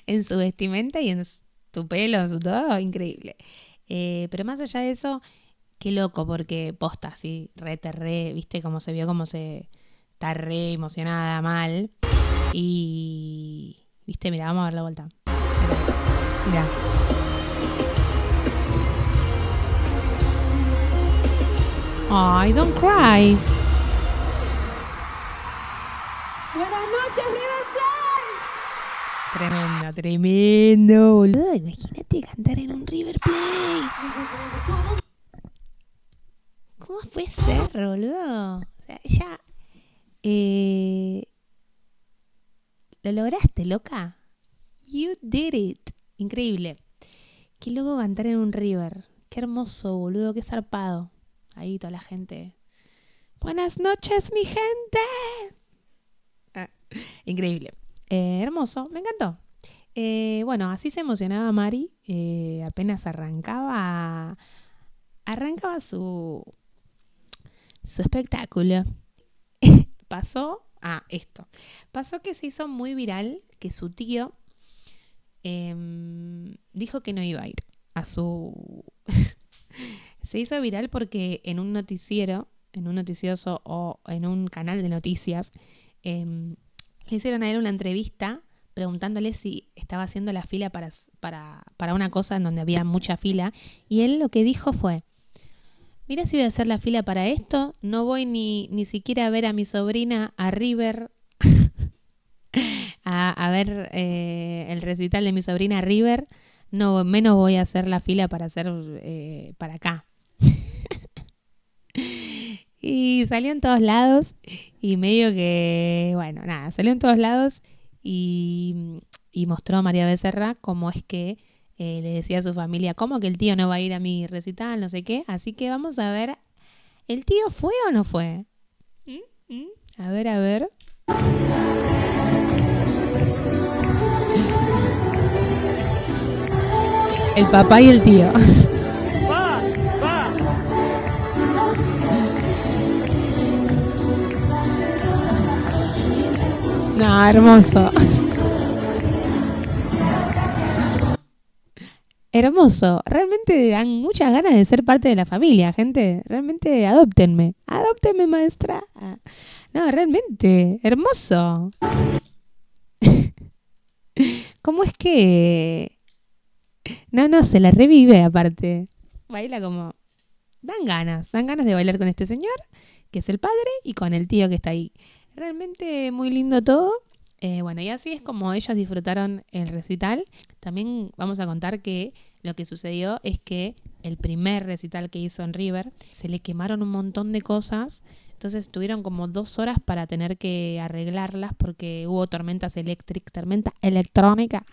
en su vestimenta y en su pelo, su todo, increíble. Pero más allá de eso, qué loco, porque posta, así, viste cómo se vio, cómo se está re emocionada, mal. Y, viste, mira, vamos a ver la vuelta. Mira. Ay, don't cry. Buenas noches, River Plate. Tremendo, boludo. Imagínate cantar en un River Plate. ¿Cómo puede ser, boludo? O sea, ya... ¿Lo lograste, loca? You did it. Increíble. Qué loco cantar en un River. Qué hermoso, boludo. Qué zarpado. Ahí toda la gente. Buenas noches, mi gente. Increíble. Hermoso, me encantó. Bueno, así se emocionaba Mari. Apenas arrancaba su espectáculo. Pasó esto. Pasó que se hizo muy viral que su tío dijo que no iba a ir a su... Se hizo viral porque en un noticioso o en un canal de noticias le hicieron a él una entrevista preguntándole si estaba haciendo la fila para una cosa en donde había mucha fila, y él lo que dijo fue: mira, si voy a hacer la fila para esto, no voy ni siquiera a ver a mi sobrina a River a ver el recital de mi sobrina River, no menos voy a hacer la fila para hacer para acá. Y salió en todos lados y medio que, bueno, nada, salió en todos lados y mostró a María Becerra cómo es que le decía a su familia, cómo que el tío no va a ir a mi recital, no sé qué. Así que vamos a ver, ¿el tío fue o no fue? A ver, a ver. El papá y el tío. No, hermoso. Hermoso. Realmente dan muchas ganas de ser parte de la familia, gente. Realmente adóptenme. Adóptenme, maestra. No, realmente. Hermoso. ¿Cómo es que...? No, se la revive aparte. Baila como... Dan ganas de bailar con este señor, que es el padre, y con el tío que está ahí. Realmente muy lindo todo. Bueno, y así es como ellos disfrutaron el recital. También vamos a contar que lo que sucedió es que el primer recital que hizo en River, se le quemaron un montón de cosas. Entonces tuvieron como 2 horas para tener que arreglarlas porque hubo tormenta electrónica.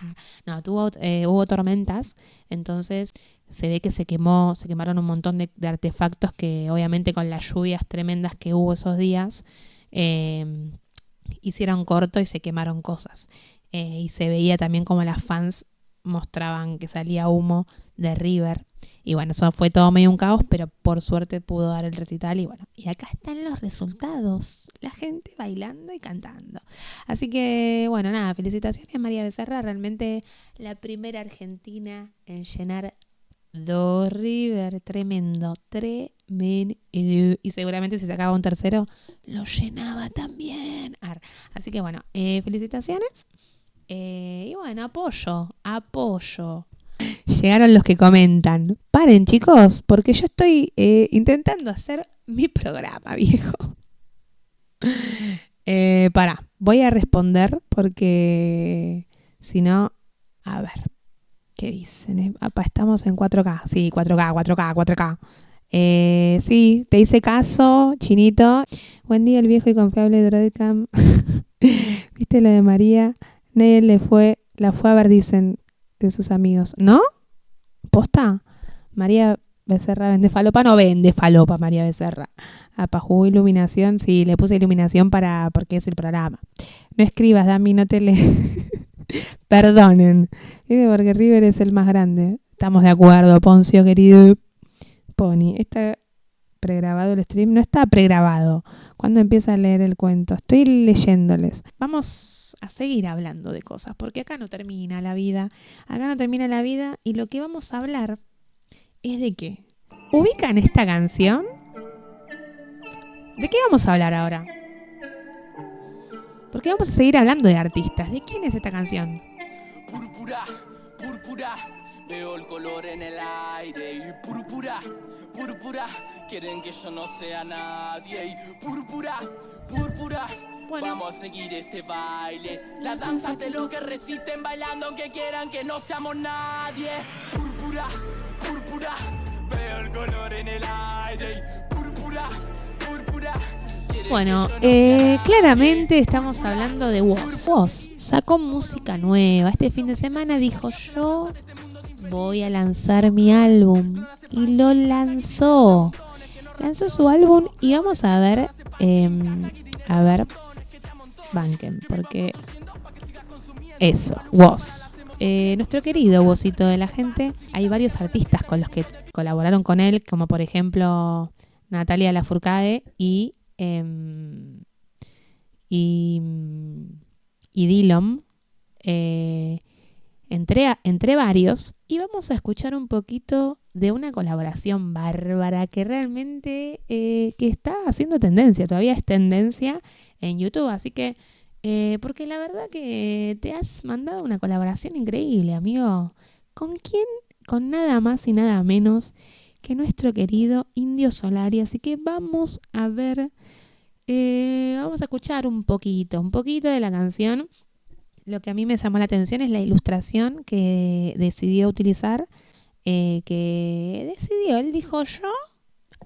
Hubo tormentas. Entonces se ve que se quemaron un montón de artefactos que obviamente con las lluvias tremendas que hubo esos días, hicieron corto y se quemaron cosas. Y se veía también como las fans mostraban que salía humo de River. Y bueno, eso fue todo medio un caos, pero por suerte pudo dar el recital. Y bueno, y acá están los resultados. La gente bailando y cantando. Así que, bueno, nada, felicitaciones María Becerra. Realmente la primera argentina en llenar Do River. Tremendo. Y seguramente si sacaba un tercero, lo llenaba también. Así que bueno, felicitaciones. Y bueno, apoyo. Llegaron los que comentan. Paren, chicos, porque yo estoy intentando hacer mi programa, viejo. Pará, voy a responder porque si no, a ver, ¿qué dicen? Estamos en 4K. Sí, 4K. Sí, te hice caso, Chinito. Buen día, el viejo y confiable Droidcam. ¿Viste lo de María? Nadie la fue a ver, dicen de sus amigos. ¿No? ¿Posta? María Becerra vende falopa. No vende falopa María Becerra. Apajugó iluminación. Sí, le puse iluminación porque es el programa. No escribas, Dami, no te lees. Perdonen. Porque River es el más grande. Estamos de acuerdo, Poncio, querido. Pony, está pregrabado el stream. No está pregrabado. ¿Cuándo empieza a leer el cuento? Estoy leyéndoles. Vamos a seguir hablando de cosas, porque acá no termina la vida. Y lo que vamos a hablar es de qué. ¿Ubican esta canción? ¿De qué vamos a hablar ahora? Porque vamos a seguir hablando de artistas. ¿De quién es esta canción? Púrpura, veo el color en el aire. Y púrpura, quieren que yo no sea nadie. Y púrpura, bueno. Vamos a seguir este baile. La danza de los que resisten bailando aunque quieran que no seamos nadie. Púrpura, veo el color en el aire. Y púrpura. Bueno, claramente estamos hablando de Woz. Woz sacó música nueva. Este fin de semana dijo, yo voy a lanzar mi álbum. Y lo lanzó. Lanzó su álbum y vamos a ver, banquen, porque eso, Woz. Nuestro querido Wozito de la gente. Hay varios artistas con los que colaboraron con él, como por ejemplo Natalia Lafourcade y Dillom, entre varios, y vamos a escuchar un poquito de una colaboración bárbara que realmente que está haciendo tendencia, todavía es tendencia en YouTube, así que porque la verdad que te has mandado una colaboración increíble, amigo. ¿Con quién? Con nada más y nada menos que nuestro querido Indio Solari. Así que vamos a ver, vamos a escuchar un poquito de la canción. Lo que a mí me llamó la atención es la ilustración que decidió utilizar, él dijo yo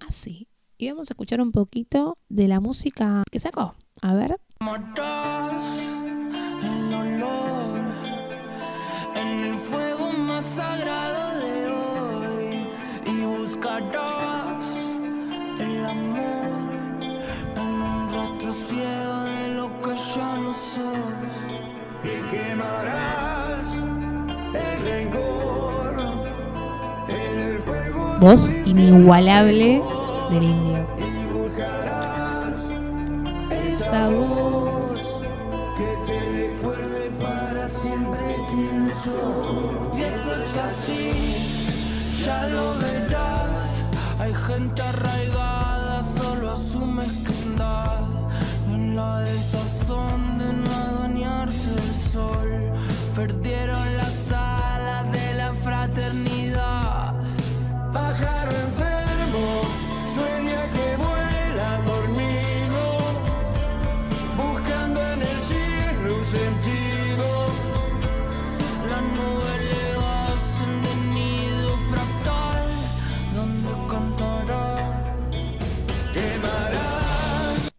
así. y vamos a escuchar un poquito de la música que sacó. A ver. Matas el olor en el fuego más sagrado de hoy y buscarás el amor en un rostro ciego de lo que ya no sos y quemarás el rencor en el fuego. Voz inigualable del Indio. Esa voz que te recuerde para siempre quién soy. Y eso es así, ya lo verás. Hay gente arraigada solo a su mezquindad, en la desazón de no adueñarse del sol. Perdieron las alas de la fraternidad. Pájaro enfermo, sueña que vuela dormido, buscando en el cielo un sentido. Las nubes le hacen de nido fractal, donde cantará, quemará.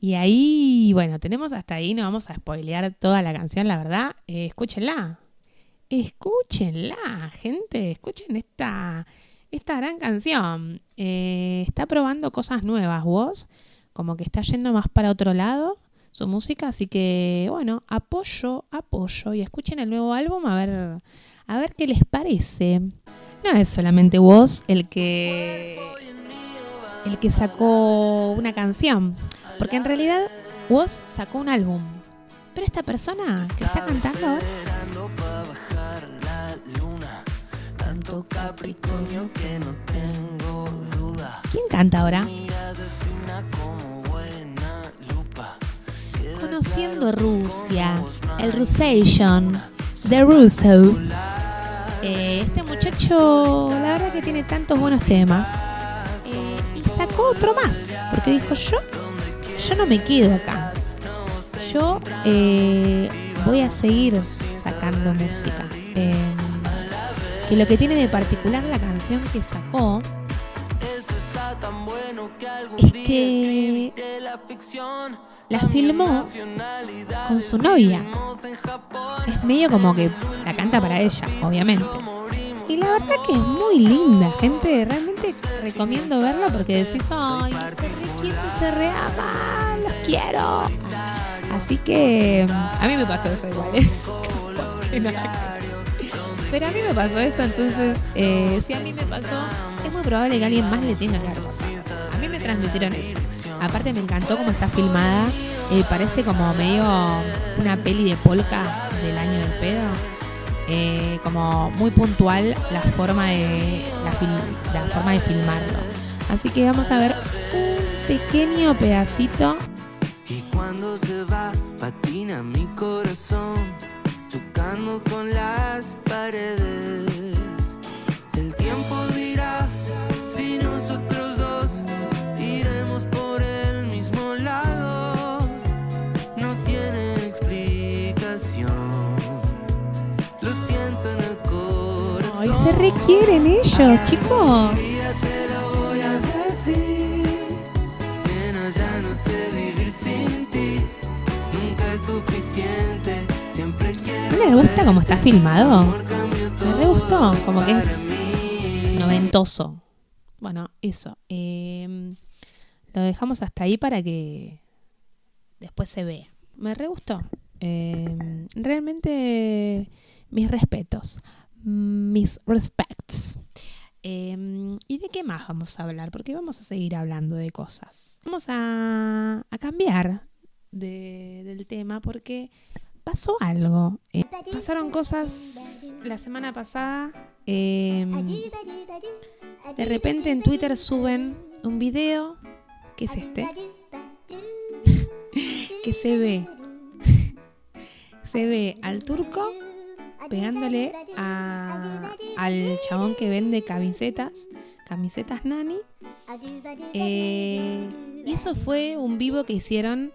Y ahí, bueno, tenemos hasta ahí, no vamos a spoilear toda la canción, la verdad. Escúchenla. Escúchenla, gente. Escuchen esta gran canción. Está probando cosas nuevas, vos. Como que está yendo más para otro lado su música. Así que, bueno, apoyo. Y escuchen el nuevo álbum a ver qué les parece. No es solamente vos el que sacó una canción. Porque en realidad vos sacó un álbum. Pero esta persona que está cantando ahora, Tanto Capricornio que no tengo duda. ¿quién canta ahora? Conociendo Rusia, el Russation, The Russo. Este muchacho, la verdad que tiene tantos buenos temas. Y sacó otro más, porque dijo, yo no me quedo acá. Yo voy a seguir sacando música. Que lo que tiene de particular la canción que sacó es que la filmó con su novia. Es medio como que la canta para ella, obviamente. Y la verdad que es muy linda, gente. Realmente recomiendo verla porque decís, ay, se re quieren, se re aman, los quiero. Así que a mí me pasó eso igual, Pero a mí me pasó eso, entonces, si a mí me pasó, es muy probable que a alguien más le tenga que haber pasado. A mí me transmitieron eso. Aparte me encantó cómo está filmada. Parece como medio una peli de polka del año del pedo. Como muy puntual la forma de filmarlo. Así que vamos a ver un pequeño pedacito. Y cuando se va, patina mi corazón, chocando con las paredes. El tiempo dirá si nosotros dos iremos por el mismo lado. No tiene explicación, lo siento en el corazón. Ay, se requieren ellos, chicos. Te lo voy a decir, nena, ya no sé vivir sin ti. Nunca es suficiente. ¿No les gusta cómo está filmado? Me re gustó, como que es noventoso. Bueno, eso. Lo dejamos hasta ahí para que después se vea. Me re gustó. Realmente mis respetos. Mis respects. ¿Y de qué más vamos a hablar? Porque vamos a seguir hablando de cosas. Vamos a cambiar del tema porque pasó algo. Pasaron cosas la semana pasada. De repente en Twitter suben un video. ¿Qué es este? Que se ve al turco pegándole al chabón que vende camisetas Nani. Y eso fue un vivo que hicieron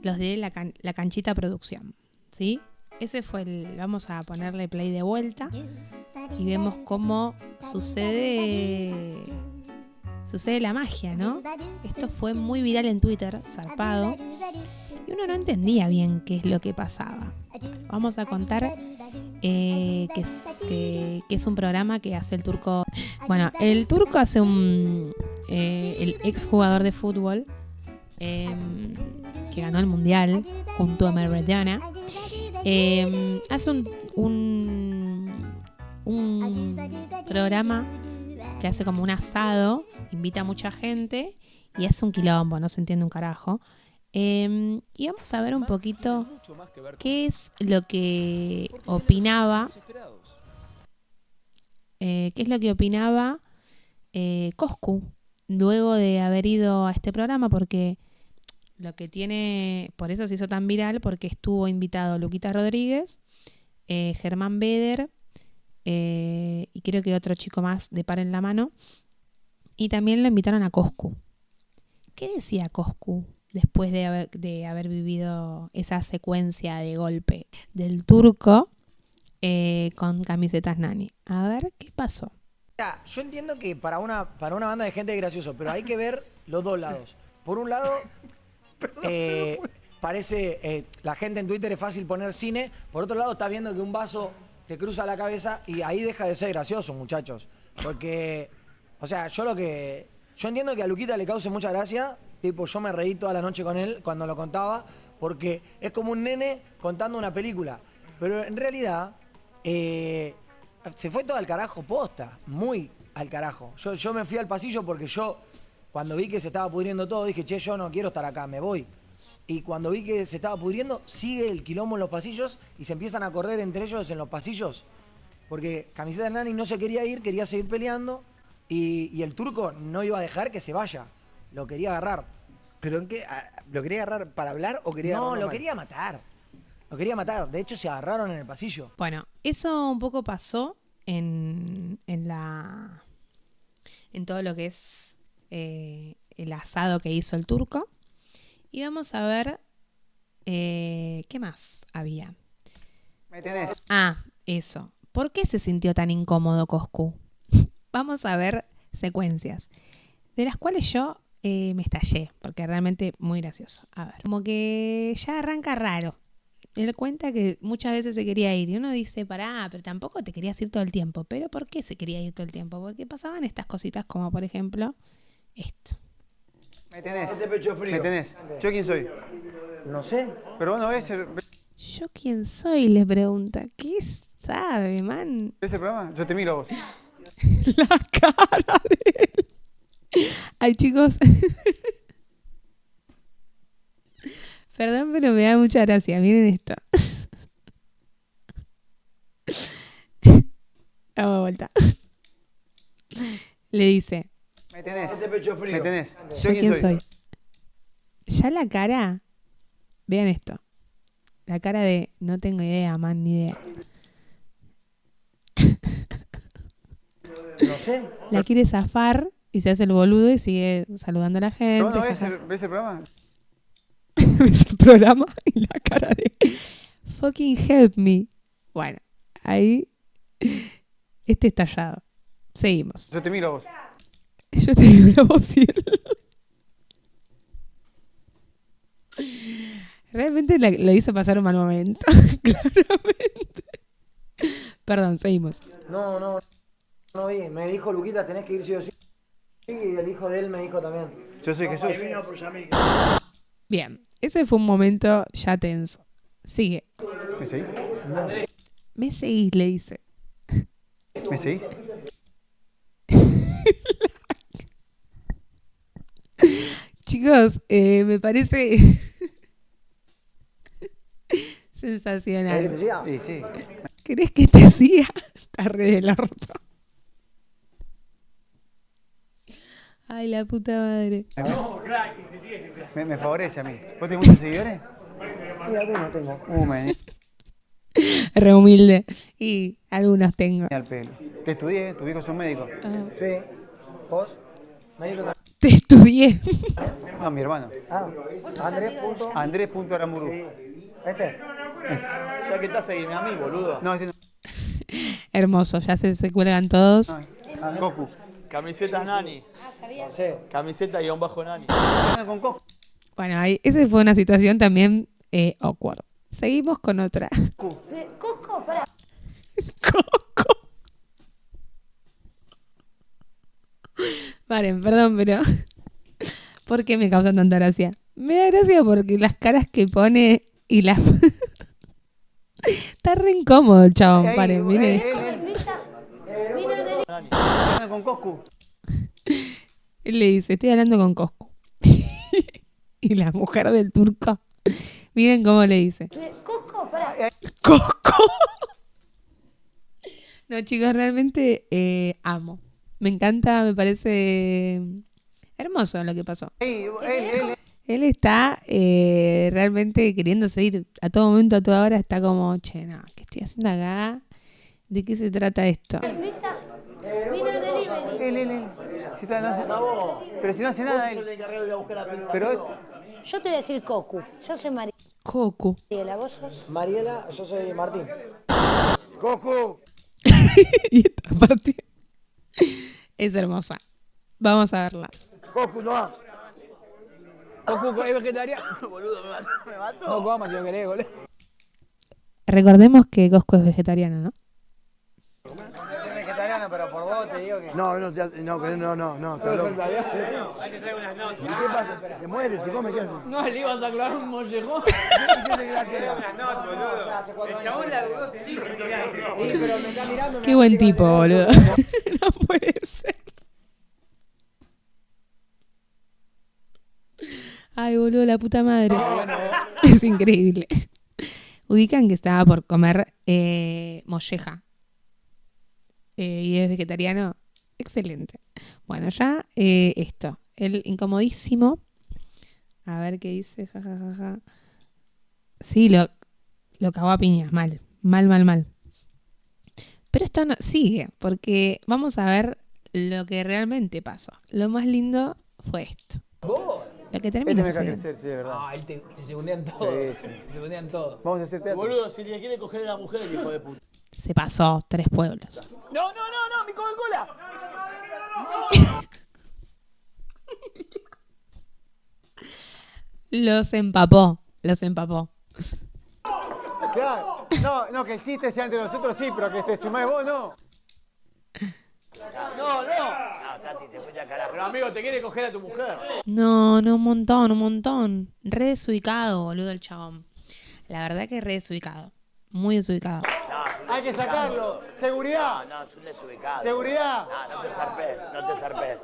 los de la Canchita Producción, ¿sí? Ese fue vamos a ponerle play de vuelta y vemos cómo sucede sucede la magia, ¿no? Esto fue muy viral en Twitter, zarpado, y uno no entendía bien qué es lo que pasaba. Vamos a contar que es un programa que hace el Turco. Bueno, el Turco hace el ex jugador de fútbol que ganó el Mundial junto a Maradona. Hace un programa que hace como un asado, invita a mucha gente y hace un quilombo, no se entiende un carajo. Y vamos a ver un poquito qué es lo que opinaba Coscu luego de haber ido a este programa, porque lo que tiene, por eso se hizo tan viral, porque estuvo invitado Luquita Rodríguez, Germán Beder, y creo que otro chico más de Par en la Mano, y también lo invitaron a Coscu. ¿Qué decía Coscu después de haber vivido esa secuencia de golpe del Turco con camisetas Nani? A ver, ¿qué pasó? Yo entiendo que para una banda de gente es gracioso, pero hay que ver los dos lados. Por un lado, parece, la gente en Twitter es fácil poner cine. Por otro lado, estás viendo que un vaso te cruza la cabeza y ahí deja de ser gracioso, muchachos. Porque, o sea, yo entiendo que a Luquita le cause mucha gracia. Tipo, yo me reí toda la noche con él cuando lo contaba, porque es como un nene contando una película. Pero en realidad, se fue todo al carajo posta, muy al carajo. Yo me fui al pasillo porque cuando vi que se estaba pudriendo todo, dije, che, yo no quiero estar acá, me voy. Y cuando vi que se estaba pudriendo, sigue el quilombo en los pasillos y se empiezan a correr entre ellos en los pasillos. Porque Camiseta Nani no se quería ir, quería seguir peleando y el Turco no iba a dejar que se vaya. Lo quería agarrar. ¿Pero en qué? ¿Lo quería agarrar para hablar o quería agarrar? No, lo quería matar. Lo quería matar. De hecho, se agarraron en el pasillo. Bueno, eso un poco pasó en todo lo que es el asado que hizo el Turco. Y vamos a ver qué más había. ¿Me tenés? Eso. ¿Por qué se sintió tan incómodo Coscu? Vamos a ver secuencias, de las cuales yo me estallé, porque realmente muy gracioso. A ver, como que ya arranca raro. Él cuenta que muchas veces se quería ir y uno dice, pará, pero tampoco te querías ir todo el tiempo. ¿Pero por qué se quería ir todo el tiempo? Porque pasaban estas cositas como, por ejemplo, esto. ¿Me tenés? Este pecho frío. ¿Me tenés? ¿Yo quién soy? No sé. Pero vos no ves ¿Yo quién soy? Le pregunta. ¿Qué sabe, man? ¿Ves el programa? Yo te miro a vos. La cara de él. Ay, chicos. Perdón, pero me da mucha gracia. Miren esto. Vamos de vuelta. Le dice. ¿Me tenés? Este pecho frío. ¿Me tenés? ¿Yo quién soy? Ya la cara. Vean esto. La cara de no tengo idea, man, ni idea. No sé. La quiere zafar y se hace el boludo y sigue saludando a la gente. ¿Vos no ves el programa? ¿Ves el programa? Y la cara de fucking help me. Bueno, ahí este estallado. Seguimos. Yo te miro a vos. Yo te miro a vos y él. Realmente lo hizo pasar un mal momento. Claramente. Perdón, seguimos. No vi. Me dijo Luquita, tenés que ir sí o sí. Y el hijo de él me dijo también. Yo soy Jesús. Bien, ese fue un momento ya tenso. Sigue. ¿Me seguís? No. Me seguís, le dice. ¿Me seguís? Chicos, me parece sensacional. ¿Querés que te siga? Sí, sí. ¿Querés que te siga? Está re del orto. Ay, la puta madre. No, crack, si se sigue siempre. Me favorece a mí. ¿Vos tenés muchos seguidores? Sí, algunos tengo. Re humilde. Y algunos tengo. Al pelo. Te estudié, tus hijos son médicos. Sí. ¿Vos? ¿Médico también? Te estudié. No, mi hermano. Andrés.Aramburu. Sí. ¿Este? Ya que estás seguime a mí, boludo. No, este no. Hermoso, ya se cuelgan todos. Goku. Camisetas Nani. No sé. Camiseta _Nani. Bueno, ahí, esa fue una situación también awkward. Seguimos con otra. Cosco, para. Paren, perdón, pero ¿por qué me causa tanta gracia? Me da gracia porque las caras que pone y las... Está re incómodo el chabón, paren, miren. Con Coscu. Él le dice, estoy hablando con Coscu. Y la mujer del turco, miren cómo le dice. Cosco, para. ¡Cosco! No, chicos, realmente amo. Me encanta, me parece hermoso lo que pasó. Él está realmente queriéndose ir a todo momento, a toda hora. Está como, che, no, ¿qué estoy haciendo acá? ¿De qué se trata esto? Él. Si está, no hace, pero si no hace nada, él. Pero Yo te voy a decir Cocu. Yo soy Mariela. Cocu. ¿Vos sos? Mariela, yo soy Martín. Cocu. Y esta parte es hermosa. Vamos a verla. Cocu, no. Cocu es vegetariano. Boludo, me mató. No comas, yo querés, boludo. Recordemos que Coscu es vegetariano, ¿no? Soy vegetariano, pero por vos te digo que... No, está loco. Ahí te traigo unas notas. ¿Y qué pasa? ¿Se muere? ¿Se come? ¿Qué hace? No, le ibas a clavar un mollejón. El chabón la dudó, te dijo. Pero me está mirando. Qué buen tipo, boludo. No puede ser. Ay, boludo, la puta madre. Es increíble. Ubican que estaba por comer molleja. Y es vegetariano. Excelente. Bueno, ya esto. El incomodísimo. A ver qué dice. Ja, ja, ja, ja. Sí, lo cagó a piñas. Mal. Mal. Pero esto no sigue. Porque vamos a ver lo que realmente pasó. Lo más lindo fue esto. ¿Vos? Lo que termina Este me deja sucediendo. crecer, sí, de verdad. Ah, él te segundea en todo. Sí. Te segundea en todo. Vamos a hacer teatro. Boludo, si le quiere coger a la mujer, el hijo de puta. Se pasó 3 pueblos. No, mi Coca-Cola. Los empapó. Claro. No, que el chiste sea entre nosotros sí, pero que te sumás vos no. No, Tati, te fuiste a carajo. Pero amigo, te quiere coger a tu mujer. No, un montón. Re desubicado, boludo, el chabón. La verdad que re desubicado. Muy desubicado. Hay que sacarlo. Seguridad. No, es un desubicado. Seguridad. No te zarpes. No te zarpes.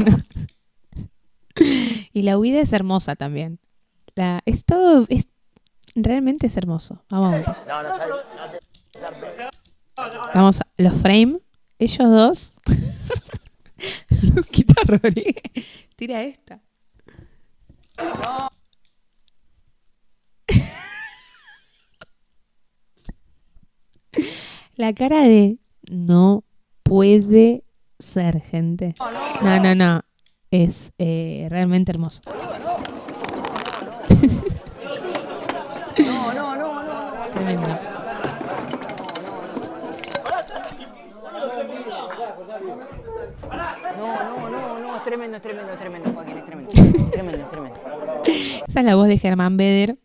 No. Y la huida es hermosa también. Es realmente es hermoso. Vamos. No te zarpes. Vamos a los frame. Ellos dos. Luquita Rodríguez. Tira esta. La cara de no puede ser, gente. No. Es realmente hermoso. Tremendo. No, es tremendo, Joaquín, es tremendo. Esa es la voz de Germán Beder,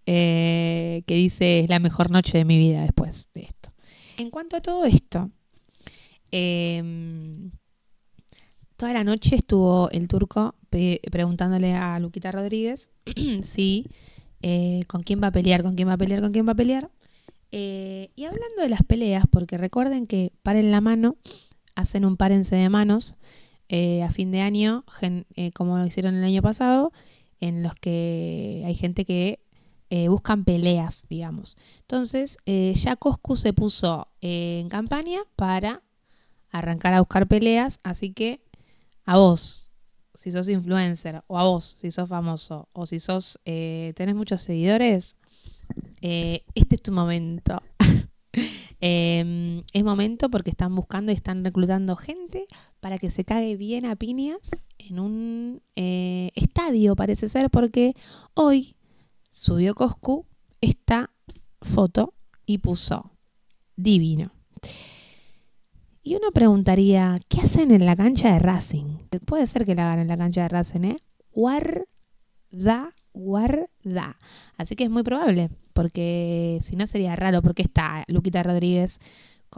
que dice, es la mejor noche de mi vida después de esto. En cuanto a todo esto, toda la noche estuvo el turco preguntándole a Luquita Rodríguez si con quién va a pelear. Y hablando de las peleas, porque recuerden que paren la mano, hacen un párense de manos a fin de año, como lo hicieron el año pasado, en los que hay gente que buscan peleas, digamos. Entonces, ya Coscu se puso en campaña para arrancar a buscar peleas, así que a vos, si sos influencer, o a vos, si sos famoso, o si sos tenés muchos seguidores, este es tu momento. Es momento porque están buscando y están reclutando gente para que se cague bien a piñas en un estadio, parece ser, porque hoy subió Coscu esta foto y puso divino. Y uno preguntaría, ¿qué hacen en la cancha de Racing? Puede ser que la hagan en la cancha de Racing, ¿eh? Guarda. Así que es muy probable, porque si no sería raro, porque está Luquita Rodríguez,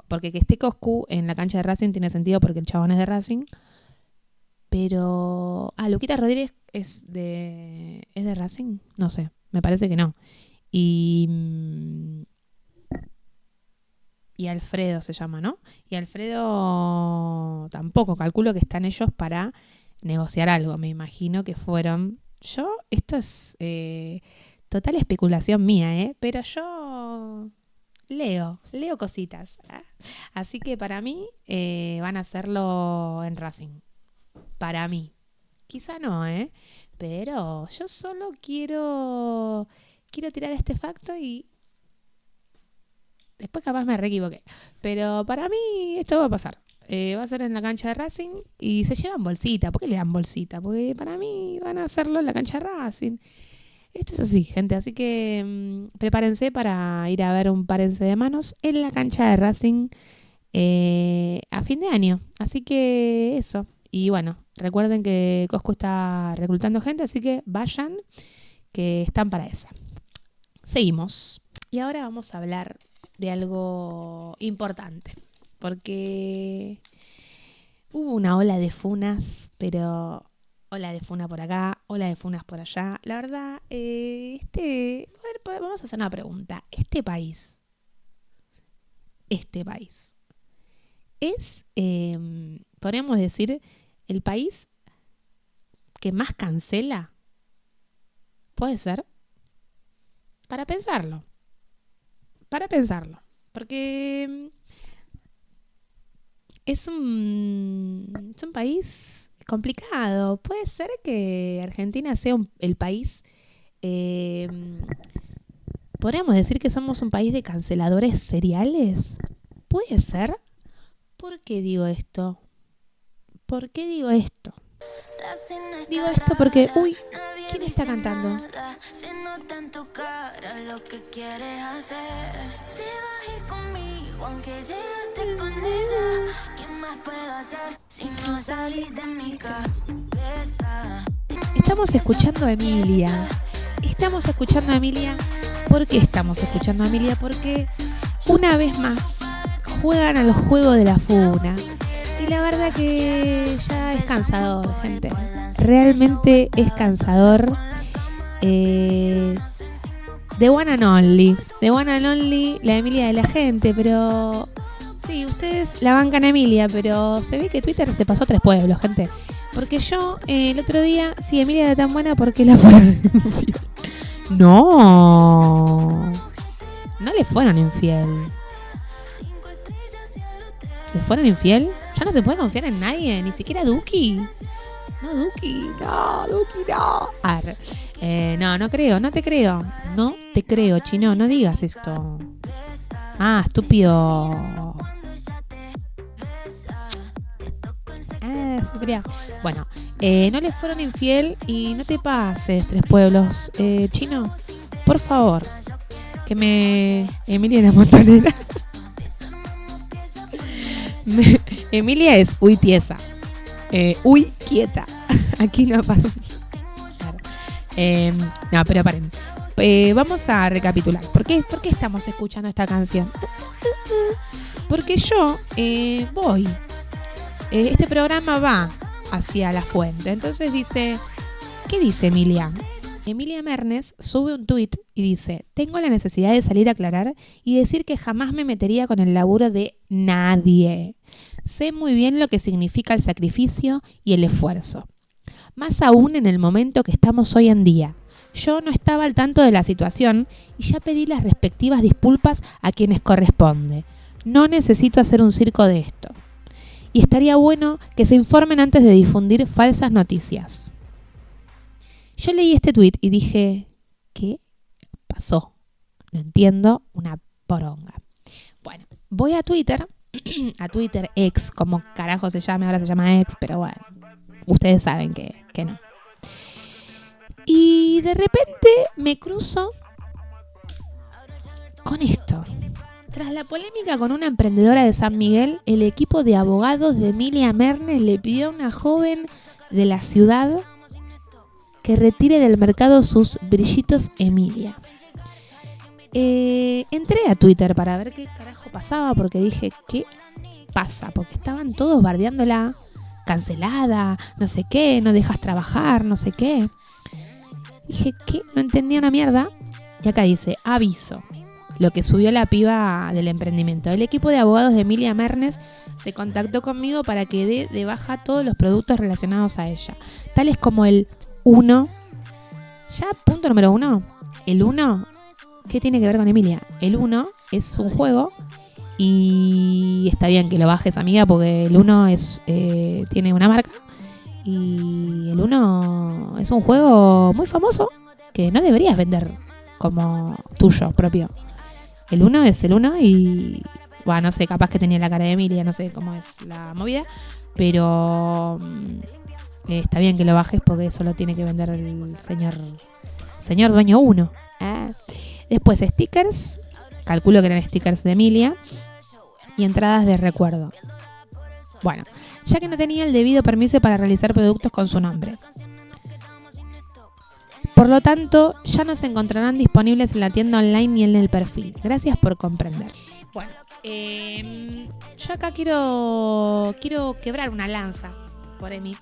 porque que esté Coscu en la cancha de Racing tiene sentido porque el chabón es de Racing. Pero... Luquita Rodríguez ¿es de Racing? No sé, me parece que no. Y Alfredo se llama, ¿no? Y Alfredo tampoco, calculo que están ellos para negociar algo. Me imagino que fueron... esto es total especulación mía, pero yo leo cositas. Así que para mí van a hacerlo en Racing. Para mí. Quizá no, pero yo solo quiero tirar este facto y después capaz me re equivoqué. Pero para mí esto va a pasar. Va a ser en la cancha de Racing y se llevan bolsita. ¿Por qué le dan bolsita? Porque para mí van a hacerlo en la cancha de Racing. Esto es así, gente. Así que prepárense para ir a ver un Párense de Manos en la cancha de Racing a fin de año. Así que eso. Y bueno, recuerden que Coscu está reclutando gente, así que vayan, que están para esa. Seguimos. Y ahora vamos a hablar de algo importante. Porque hubo una ola de funas, pero ola de funa por acá, ola de funas por allá. La verdad, vamos a hacer una pregunta. Este país es, podríamos decir, el país que más cancela. ¿Puede ser? Para pensarlo. Porque es un país complicado. Puede ser que Argentina sea el país... ¿podríamos decir que somos un país de canceladores seriales? ¿Puede ser? ¿Por qué digo esto? Digo esto porque... Uy, ¿quién está cantando? Estamos escuchando a Emilia. ¿Por qué estamos escuchando a Emilia? Porque una vez más juegan a los juegos de la funa. Y la verdad que ya es cansador, gente. Realmente es cansador. The one and only, la Emilia de la gente. Pero sí, ustedes la bancan a Emilia, pero se ve que Twitter se pasó a 3 pueblos, gente. Porque yo el otro día, si Emilia era tan buena, ¿por qué la fueron infiel? No le fueron infiel. ¿Le fueron infiel? Ya no se puede confiar en nadie, ni siquiera Duki. No. No creo, no te creo. No te creo, chino, no digas esto. Estúpido. Ciprián. Bueno, no le fueron infiel y no te pases 3 pueblos. Chino, por favor, que Emilia la Montonera. Emilia es uy tiesa, uy quieta. Aquí no pasa. No, pero paren. Vamos a recapitular. ¿Por qué estamos escuchando esta canción? Porque yo voy. Este programa va hacia la fuente. Entonces dice, ¿qué dice Emilia? Emilia Mernes sube un tuit y dice: tengo la necesidad de salir a aclarar y decir que jamás me metería con el laburo de nadie. Sé muy bien lo que significa el sacrificio y el esfuerzo. Más aún en el momento que estamos hoy en día. Yo no estaba al tanto de la situación y ya pedí las respectivas disculpas a quienes corresponde. No necesito hacer un circo de esto. Y estaría bueno que se informen antes de difundir falsas noticias. Yo leí este tuit y dije, ¿qué pasó? No entiendo una poronga. Bueno, voy a Twitter X, como carajo se llame, ahora se llama X, pero bueno, ustedes saben que no. Y de repente me cruzo con esto. Tras la polémica con una emprendedora de San Miguel, el equipo de abogados de Emilia Mernes le pidió a una joven de la ciudad que retire del mercado sus brillitos Emilia. Entré a Twitter para ver qué carajo pasaba, porque dije, ¿qué pasa? Porque estaban todos bardeándola, cancelada, no sé qué, no dejas trabajar, no sé qué. Dije, ¿qué? No entendía una mierda. Y acá dice, aviso, lo que subió la piba del emprendimiento. El equipo de abogados de Emilia Mernes se contactó conmigo para que dé de baja todos los productos relacionados a ella, tales como el 1. Ya, punto número 1. El 1, ¿qué tiene que ver con Emilia? El 1 es un juego y está bien que lo bajes, amiga, porque el 1 tiene una marca y el 1 es un juego muy famoso que no deberías vender como tuyo propio. El 1 es el 1 y, bueno, no sé, capaz que tenía la cara de Emilia, no sé cómo es la movida, pero está bien que lo bajes porque eso lo tiene que vender el señor dueño 1. Después stickers, calculo que eran stickers de Emilia, y entradas de recuerdo. Bueno, ya que no tenía el debido permiso para realizar productos con su nombre. Por lo tanto, ya no se encontrarán disponibles en la tienda online ni en el perfil. Gracias por comprender. Bueno, yo acá quiero quebrar una lanza por Emi.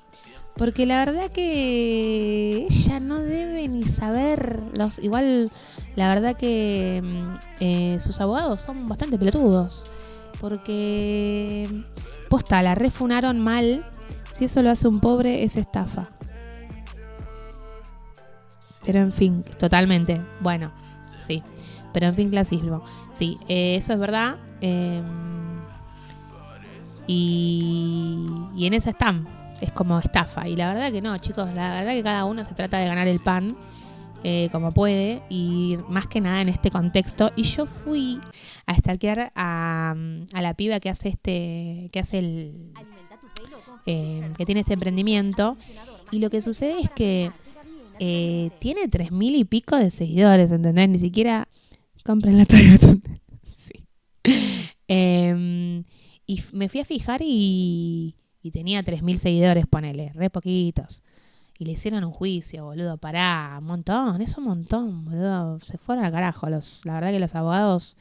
Porque la verdad que ella no debe ni saber igual, la verdad que sus abogados son bastante pelotudos. Porque, posta, la refunaron mal. Si eso lo hace un pobre, es estafa. Pero en fin, totalmente. Bueno, sí. Pero en fin, clasismo. Sí, eso es verdad. Y en esa están. Es como estafa. Y la verdad que no, chicos. La verdad que cada uno se trata de ganar el pan como puede. Y más que nada en este contexto. Y yo fui a stalkear a la piba que hace que tiene este emprendimiento. Y lo que sucede es que tiene 3.000 y pico de seguidores, ¿entendés? Ni siquiera compren la Toyota. Sí. Y me fui a fijar y tenía 3.000 seguidores, ponele, re poquitos. Y le hicieron un juicio, boludo, pará, un montón, es un montón, boludo. Se fueron al carajo. La verdad que los abogados,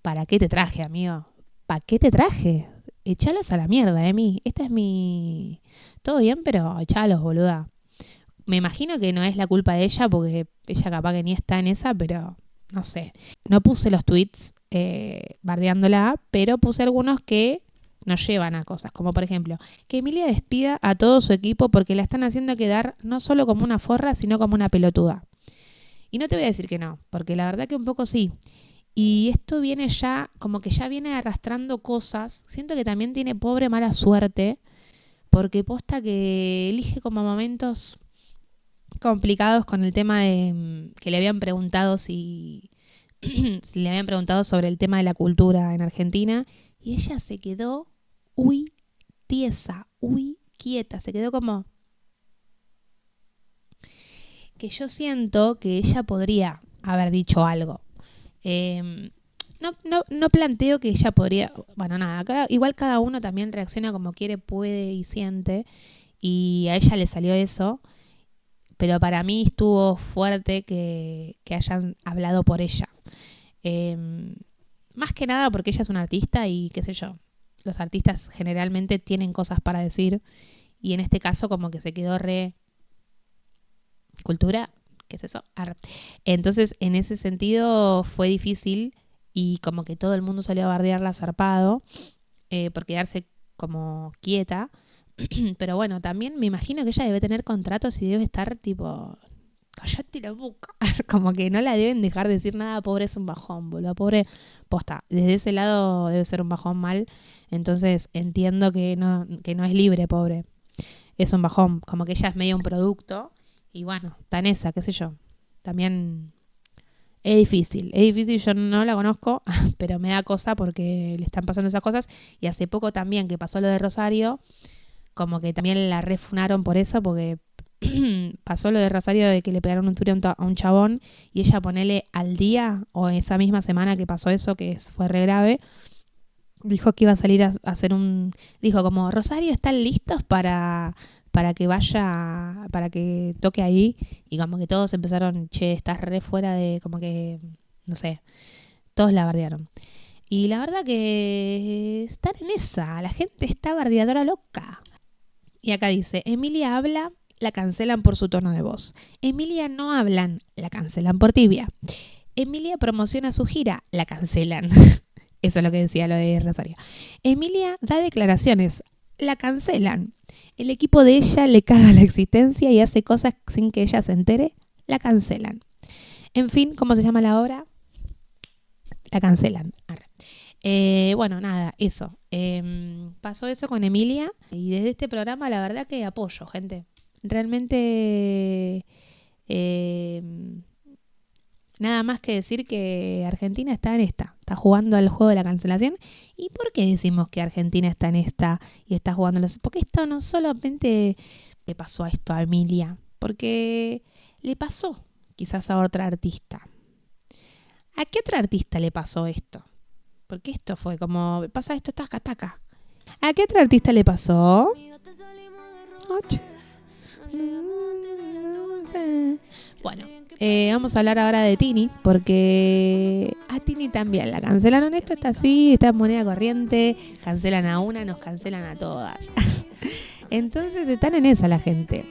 ¿para qué te traje, amigo? ¿Para qué te traje? Echalos a la mierda, Emi. Esta es mi... Todo bien, pero echalos, boluda. Me imagino que no es la culpa de ella, porque ella capaz que ni está en esa, pero no sé. No puse los tweets bardeándola, pero puse algunos que nos llevan a cosas, como por ejemplo, que Emilia despida a todo su equipo porque la están haciendo quedar no solo como una forra, sino como una pelotuda. Y no te voy a decir que no, porque la verdad que un poco sí. Y esto viene ya, como que ya viene arrastrando cosas. Siento que también tiene pobre mala suerte, porque posta que elige como momentos complicados con el tema de que le habían preguntado si le habían preguntado sobre el tema de la cultura en Argentina, y ella se quedó tiesa, quieta, se quedó como que yo siento que ella podría haber dicho algo. No planteo que ella podría, bueno, nada, igual cada uno también reacciona como quiere, puede y siente, y a ella le salió eso. Pero para mí estuvo fuerte que hayan hablado por ella. Más que nada porque ella es una artista y qué sé yo. Los artistas generalmente tienen cosas para decir. Y en este caso como que se quedó re... ¿Cultura? ¿Qué es eso? Entonces en ese sentido fue difícil. Y como que todo el mundo salió a bardearla zarpado. Por quedarse como quieta. Pero bueno, también me imagino que ella debe tener contratos y debe estar tipo, cállate la boca. Como que no la deben dejar decir nada. Pobre, es un bajón, boludo. Pobre, posta. Desde ese lado debe ser un bajón mal. Entonces entiendo que no es libre, pobre. Es un bajón. Como que ella es medio un producto. Y bueno, está en esa, qué sé yo. También es difícil. Yo no la conozco, pero me da cosa porque le están pasando esas cosas. Y hace poco también que pasó lo de Rosario, como que también la refunaron por eso, porque pasó lo de Rosario de que le pegaron un tiro a un chabón y ella ponele al día o esa misma semana que pasó eso, que fue re grave, dijo que iba a salir a hacer dijo como, Rosario, ¿están listos para que vaya, para que toque ahí? Y como que todos empezaron, che, estás re fuera de, como que, no sé, todos la bardearon. Y la verdad que están en esa, la gente está bardeadora loca. Y acá dice, Emilia habla, la cancelan por su tono de voz. Emilia no hablan, la cancelan por tibia. Emilia promociona su gira, la cancelan. Eso es lo que decía lo de Rosario. Emilia da declaraciones, la cancelan. El equipo de ella le caga la existencia y hace cosas sin que ella se entere, la cancelan. En fin, ¿cómo se llama la obra? La cancelan. Bueno, nada, eso. Pasó eso con Emilia y desde este programa la verdad que apoyo, gente. Realmente nada más que decir que Argentina está en esta. Está jugando al juego de la cancelación. ¿Y por qué decimos que Argentina está en esta y está jugando? Porque esto no solamente le pasó a esto a Emilia, porque le pasó quizás a otra artista. ¿A qué otra artista le pasó esto? Porque esto fue como, pasa esto, taca, taca. ¿A qué otra artista le pasó? Bueno, vamos a hablar ahora de Tini, porque a Tini también la cancelaron. Esto está así, está en moneda corriente, cancelan a una, nos cancelan a todas. Entonces están en esa la gente.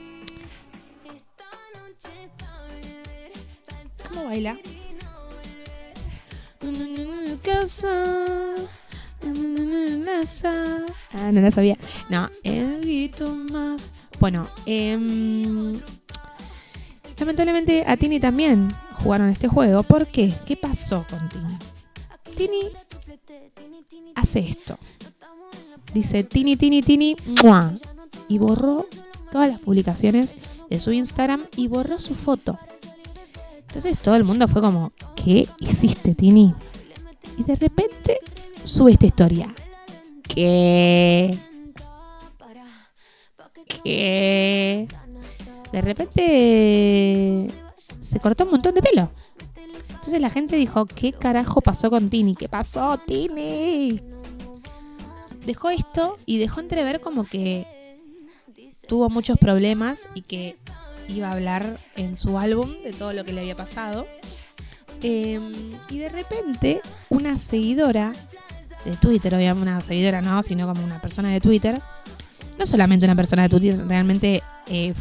¿Cómo baila? No la sabía. No, más. Bueno, lamentablemente a Tini también jugaron este juego. ¿Por qué? ¿Qué pasó con Tini? Tini hace esto. Dice Tini, ¡mua! Y borró todas las publicaciones de su Instagram y borró su foto. Entonces todo el mundo fue como, ¿qué hiciste, Tini? Y de repente sube esta historia. ¿Qué? De repente se cortó un montón de pelo. Entonces la gente dijo, ¿qué carajo pasó con Tini? ¿Qué pasó, Tini? Dejó esto y dejó entrever como que tuvo muchos problemas y que iba a hablar en su álbum de todo lo que le había pasado. Y de repente una seguidora de Twitter, obviamente una seguidora no, sino como una persona de Twitter, no solamente una persona de Twitter, realmente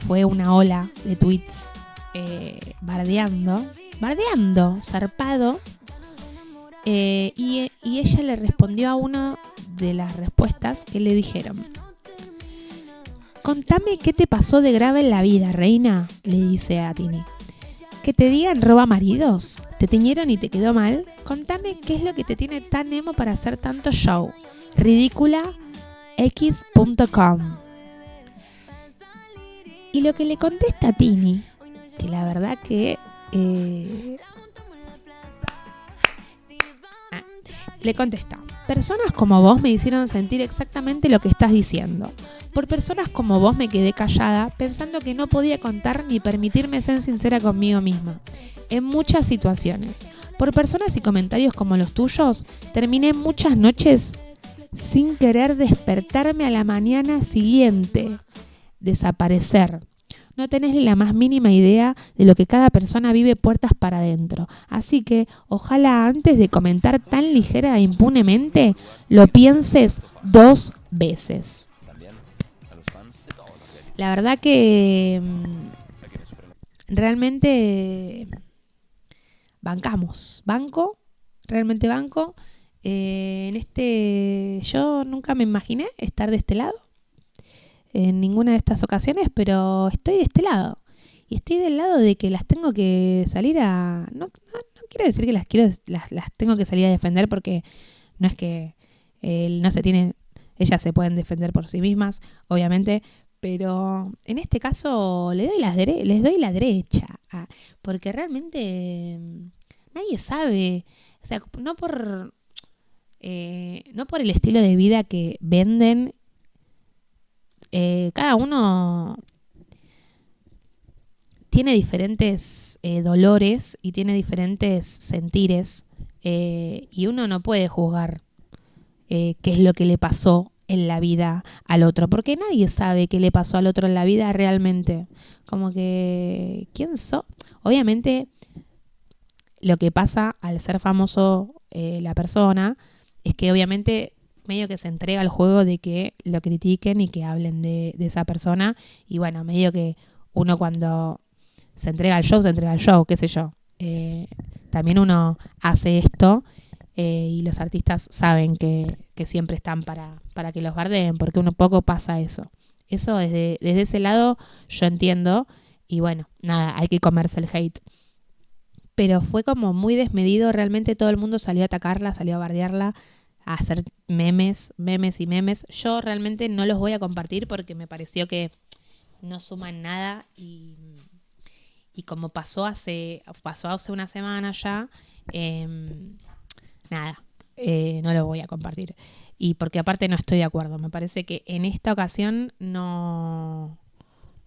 fue una ola de tweets bardeando, zarpado, y ella le respondió a una de las respuestas que le dijeron. Contame qué te pasó de grave en la vida, reina, le dice a Tini. ¿Que te digan roba maridos? ¿Te tiñeron y te quedó mal? Contame qué es lo que te tiene tan emo para hacer tanto show. ridiculax.com. Y lo que le contesta a Tini, que la verdad que le contesta: personas como vos me hicieron sentir exactamente lo que estás diciendo. Por personas como vos me quedé callada, pensando que no podía contar ni permitirme ser sincera conmigo misma. En muchas situaciones. Por personas y comentarios como los tuyos, terminé muchas noches sin querer despertarme a la mañana siguiente. Desaparecer. No tenés ni la más mínima idea de lo que cada persona vive puertas para adentro. Así que, ojalá antes de comentar tan ligera e impunemente, lo pienses 2 veces. La verdad que realmente realmente banco. Yo nunca me imaginé estar de este lado en ninguna de estas ocasiones, pero estoy de este lado. Y estoy del lado de que las tengo que salir a... No quiero decir que las tengo que salir a defender, porque no es que ellas se pueden defender por sí mismas, obviamente, pero en este caso les doy la derecha, porque realmente nadie sabe, o sea, no por el estilo de vida que venden. Cada uno tiene diferentes dolores y tiene diferentes sentires, y uno no puede juzgar qué es lo que le pasó en la vida al otro, porque nadie sabe qué le pasó al otro en la vida realmente. Como que, ¿quién sos? Obviamente, lo que pasa al ser famoso la persona es que obviamente medio que se entrega al juego de que lo critiquen y que hablen de esa persona. Y bueno, medio que uno cuando se entrega al show, qué sé yo. También uno hace esto y los artistas saben que siempre están para que los bardeen, porque un poco pasa eso. Eso desde ese lado yo entiendo y bueno, nada, hay que comerse el hate. Pero fue como muy desmedido, realmente todo el mundo salió a atacarla, salió a bardearla, a hacer memes y memes. Yo realmente no los voy a compartir porque me pareció que no suman nada y como pasó hace una semana ya, nada, no lo voy a compartir. Y porque aparte no estoy de acuerdo, me parece que en esta ocasión no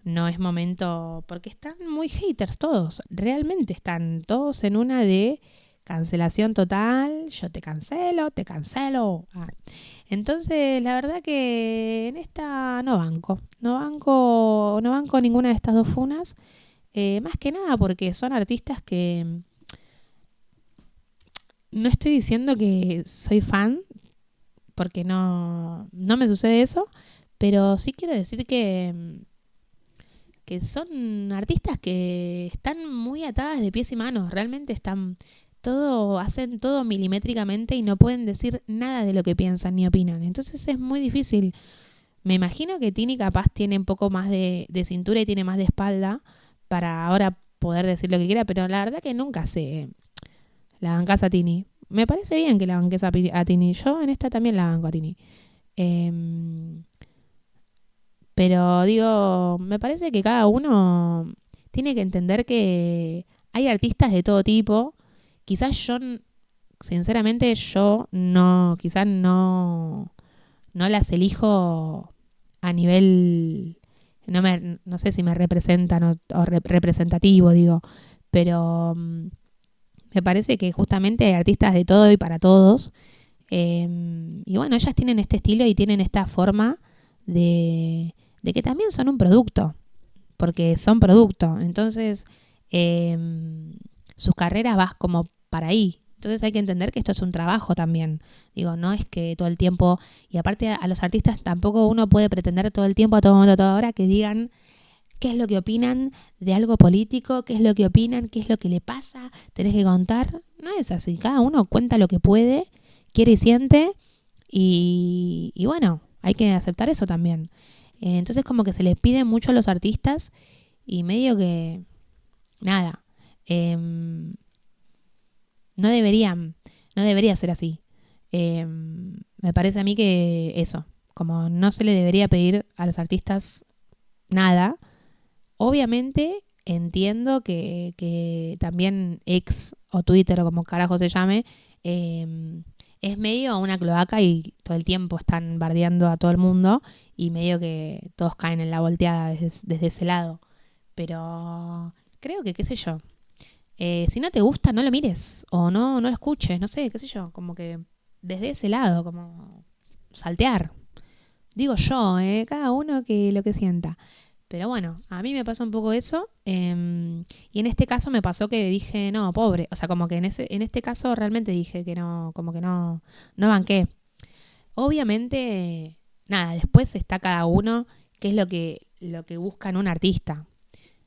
es momento, porque están muy haters todos, realmente están todos en una de cancelación total, yo te cancelo. Entonces, la verdad que en esta no banco ninguna de estas dos funas, más que nada porque son artistas que no estoy diciendo que soy fan, porque no me sucede eso, pero sí quiero decir que son artistas que están muy atadas de pies y manos, realmente hacen todo milimétricamente y no pueden decir nada de lo que piensan ni opinan. Entonces es muy difícil. Me imagino que Tini capaz tiene un poco más de cintura y tiene más de espalda para ahora poder decir lo que quiera, pero la verdad que nunca la bancás a Tini. Me parece bien que la banques a Tini. Yo en esta también la banco a Tini. Pero digo, me parece que cada uno tiene que entender que hay artistas de todo tipo. Quizás sinceramente quizás no las elijo a nivel, no sé si me representan o representativo, digo, pero me parece que justamente hay artistas de todo y para todos. Y bueno, ellas tienen este estilo y tienen esta forma de que también son un producto, porque son producto. Entonces, sus carreras vas como para ahí. Entonces hay que entender que esto es un trabajo también. Digo, no es que todo el tiempo, y aparte a los artistas tampoco uno puede pretender todo el tiempo, a todo momento, a toda hora, que digan qué es lo que opinan de algo político, qué es lo que opinan, qué es lo que le pasa, tenés que contar. No es así, cada uno cuenta lo que puede, quiere y siente, y bueno, hay que aceptar eso también. Entonces como que se les pide mucho a los artistas y medio que nada, no debería ser así. Me parece a mí que eso, como no se le debería pedir a los artistas nada. Obviamente entiendo que también X o Twitter o como carajo se llame, es medio una cloaca y todo el tiempo están bardeando a todo el mundo y medio que todos caen en la volteada desde ese lado. Pero creo que, qué sé yo, si no te gusta, no lo mires o no lo escuches, no sé, qué sé yo, como que desde ese lado, como saltear. Digo yo, cada uno que lo que sienta. Pero bueno, a mí me pasa un poco eso, y en este caso me pasó que dije, no, pobre, o sea, como que en este caso realmente dije que no, como que no banqué. Obviamente, nada, después está cada uno, qué es lo que busca en un artista.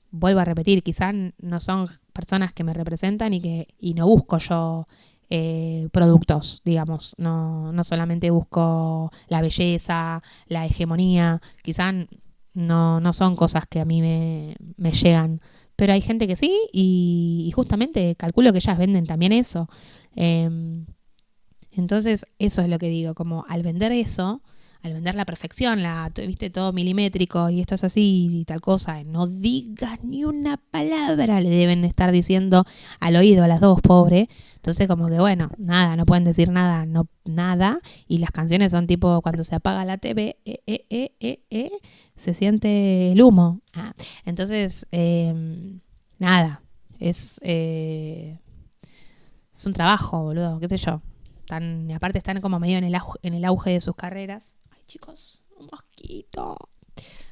Vuelvo a repetir, quizás no son personas que me representan y no busco yo productos, digamos, no solamente busco la belleza, la hegemonía, quizás no son cosas que a mí me llegan, pero hay gente que sí y justamente calculo que ellas venden también eso. Entonces eso es lo que digo, como al vender eso, al vender la perfección, viste, todo milimétrico y esto es así y tal cosa, no digas ni una palabra, le deben estar diciendo al oído a las dos, pobre. Entonces como que bueno, nada, no pueden decir nada, nada, y las canciones son tipo cuando se apaga la TV, se siente el humo. Entonces nada, es un trabajo, boludo, qué sé yo. Aparte están como medio en el auge de sus carreras. Ay, chicos, un mosquito.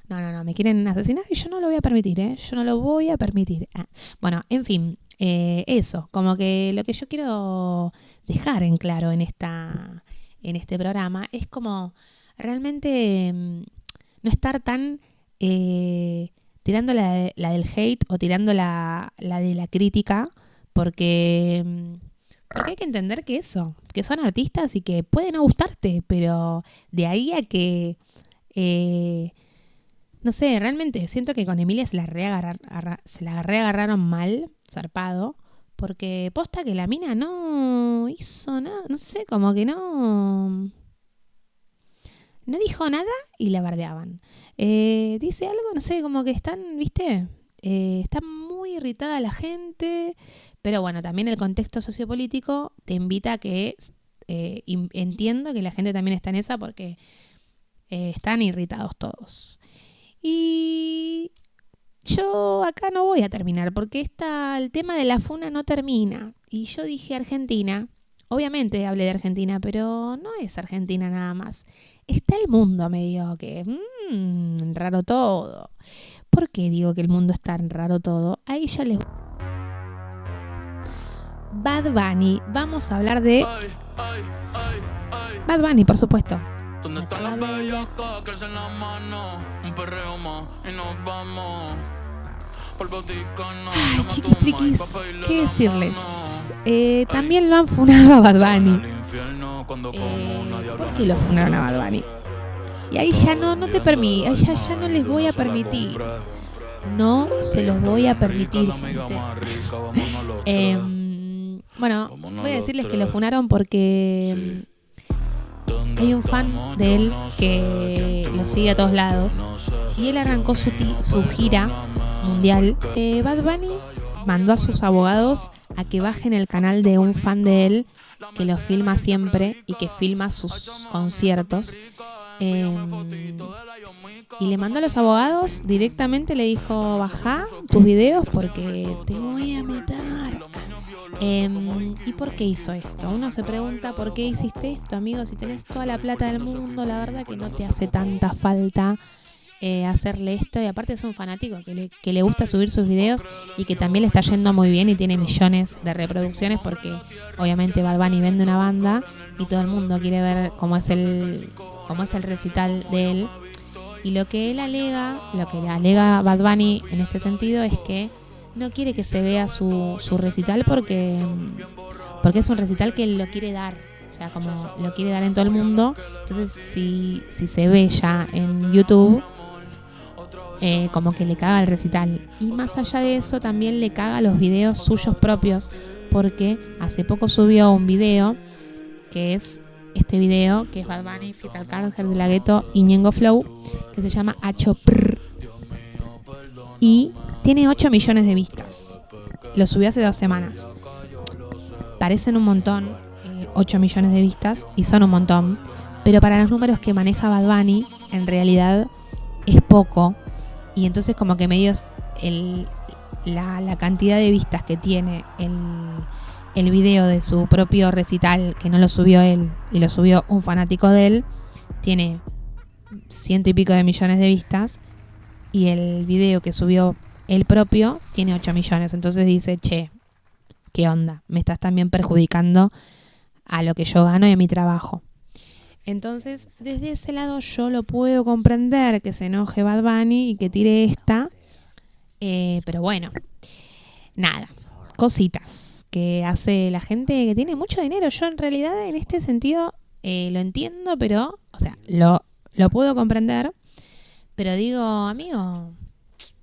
No, me quieren asesinar y yo no lo voy a permitir, yo no lo voy a permitir. Bueno, en fin, eso, como que lo que yo quiero dejar en claro en este programa es como realmente no estar tan tirando la del hate o tirando la de la crítica, porque hay que entender que son artistas y que puede no gustarte, pero de ahí a que no sé, realmente siento que con Emilia se la reagarraron mal, zarpado, porque posta que la mina no hizo nada, no sé, como que no dijo nada y la bardeaban. Dice algo, no sé, como que están, ¿viste? Está muy irritada la gente, pero bueno, también el contexto sociopolítico te invita a que entiendo que la gente también está en esa porque están irritados todos. Y yo acá no voy a terminar porque el tema de la funa no termina. Y yo dije Argentina, obviamente hablé de Argentina, pero no es Argentina nada más. Está el mundo medio que raro todo. ¿Por qué digo que el mundo está raro todo? Ahí ya les... Bad Bunny. Vamos a hablar de... Bad Bunny, por supuesto. ¿Dónde están las bellacas que alzan la mano? Un perreo más y nos vamos. Ay, chiquis triquis, ¿qué decirles? También lo han funado a Bad Bunny. ¿Por qué lo funaron a Bad Bunny? Y ahí ya no te permito, ya no les voy a permitir. No se los voy a permitir, gente. Bueno, voy a decirles que lo funaron porque hay un fan de él que lo sigue a todos lados y él arrancó su gira mundial. Bad Bunny mandó a sus abogados a que bajen el canal de un fan de él que lo filma siempre y que filma sus conciertos. Y le mandó a los abogados, directamente le dijo, bajá tus videos porque te voy a matar. ¿Y por qué hizo esto? Uno se pregunta, ¿por qué hiciste esto, amigo? Si tenés toda la plata del mundo, la verdad que no te hace tanta falta hacerle esto. Y aparte es un fanático que le gusta subir sus videos y que también le está yendo muy bien y tiene millones de reproducciones porque obviamente Bad Bunny vende una banda y todo el mundo quiere ver cómo es el recital de él. Y lo que le alega Bad Bunny en este sentido es que no quiere que se vea su recital porque es un recital que él lo quiere dar, o sea, como lo quiere dar en todo el mundo. Entonces si se ve ya en YouTube, como que le caga el recital. Y más allá de eso también le caga los videos suyos propios, porque hace poco subió un video que es este video, que es Bad Bunny, Fital Carter de la Ghetto y Ñengo Flow, que se llama Achopr. Y tiene 8 millones de vistas. Lo subió hace 2 semanas. Parecen un montón, 8 millones de vistas, y son un montón. Pero para los números que maneja Bad Bunny, en realidad es poco. Y entonces como que medio la cantidad de vistas que tiene el video de su propio recital, que no lo subió él y lo subió un fanático de él, tiene 100 y pico de millones de vistas. Y el video que subió él propio tiene 8 millones. Entonces dice, che, ¿qué onda? Me estás también perjudicando a lo que yo gano y a mi trabajo. Entonces, desde ese lado yo lo puedo comprender, que se enoje Bad Bunny y que tire esta. Pero bueno, nada, cositas que hace la gente que tiene mucho dinero. Yo en realidad en este sentido lo entiendo, pero, o sea, lo puedo comprender. Pero digo, amigo,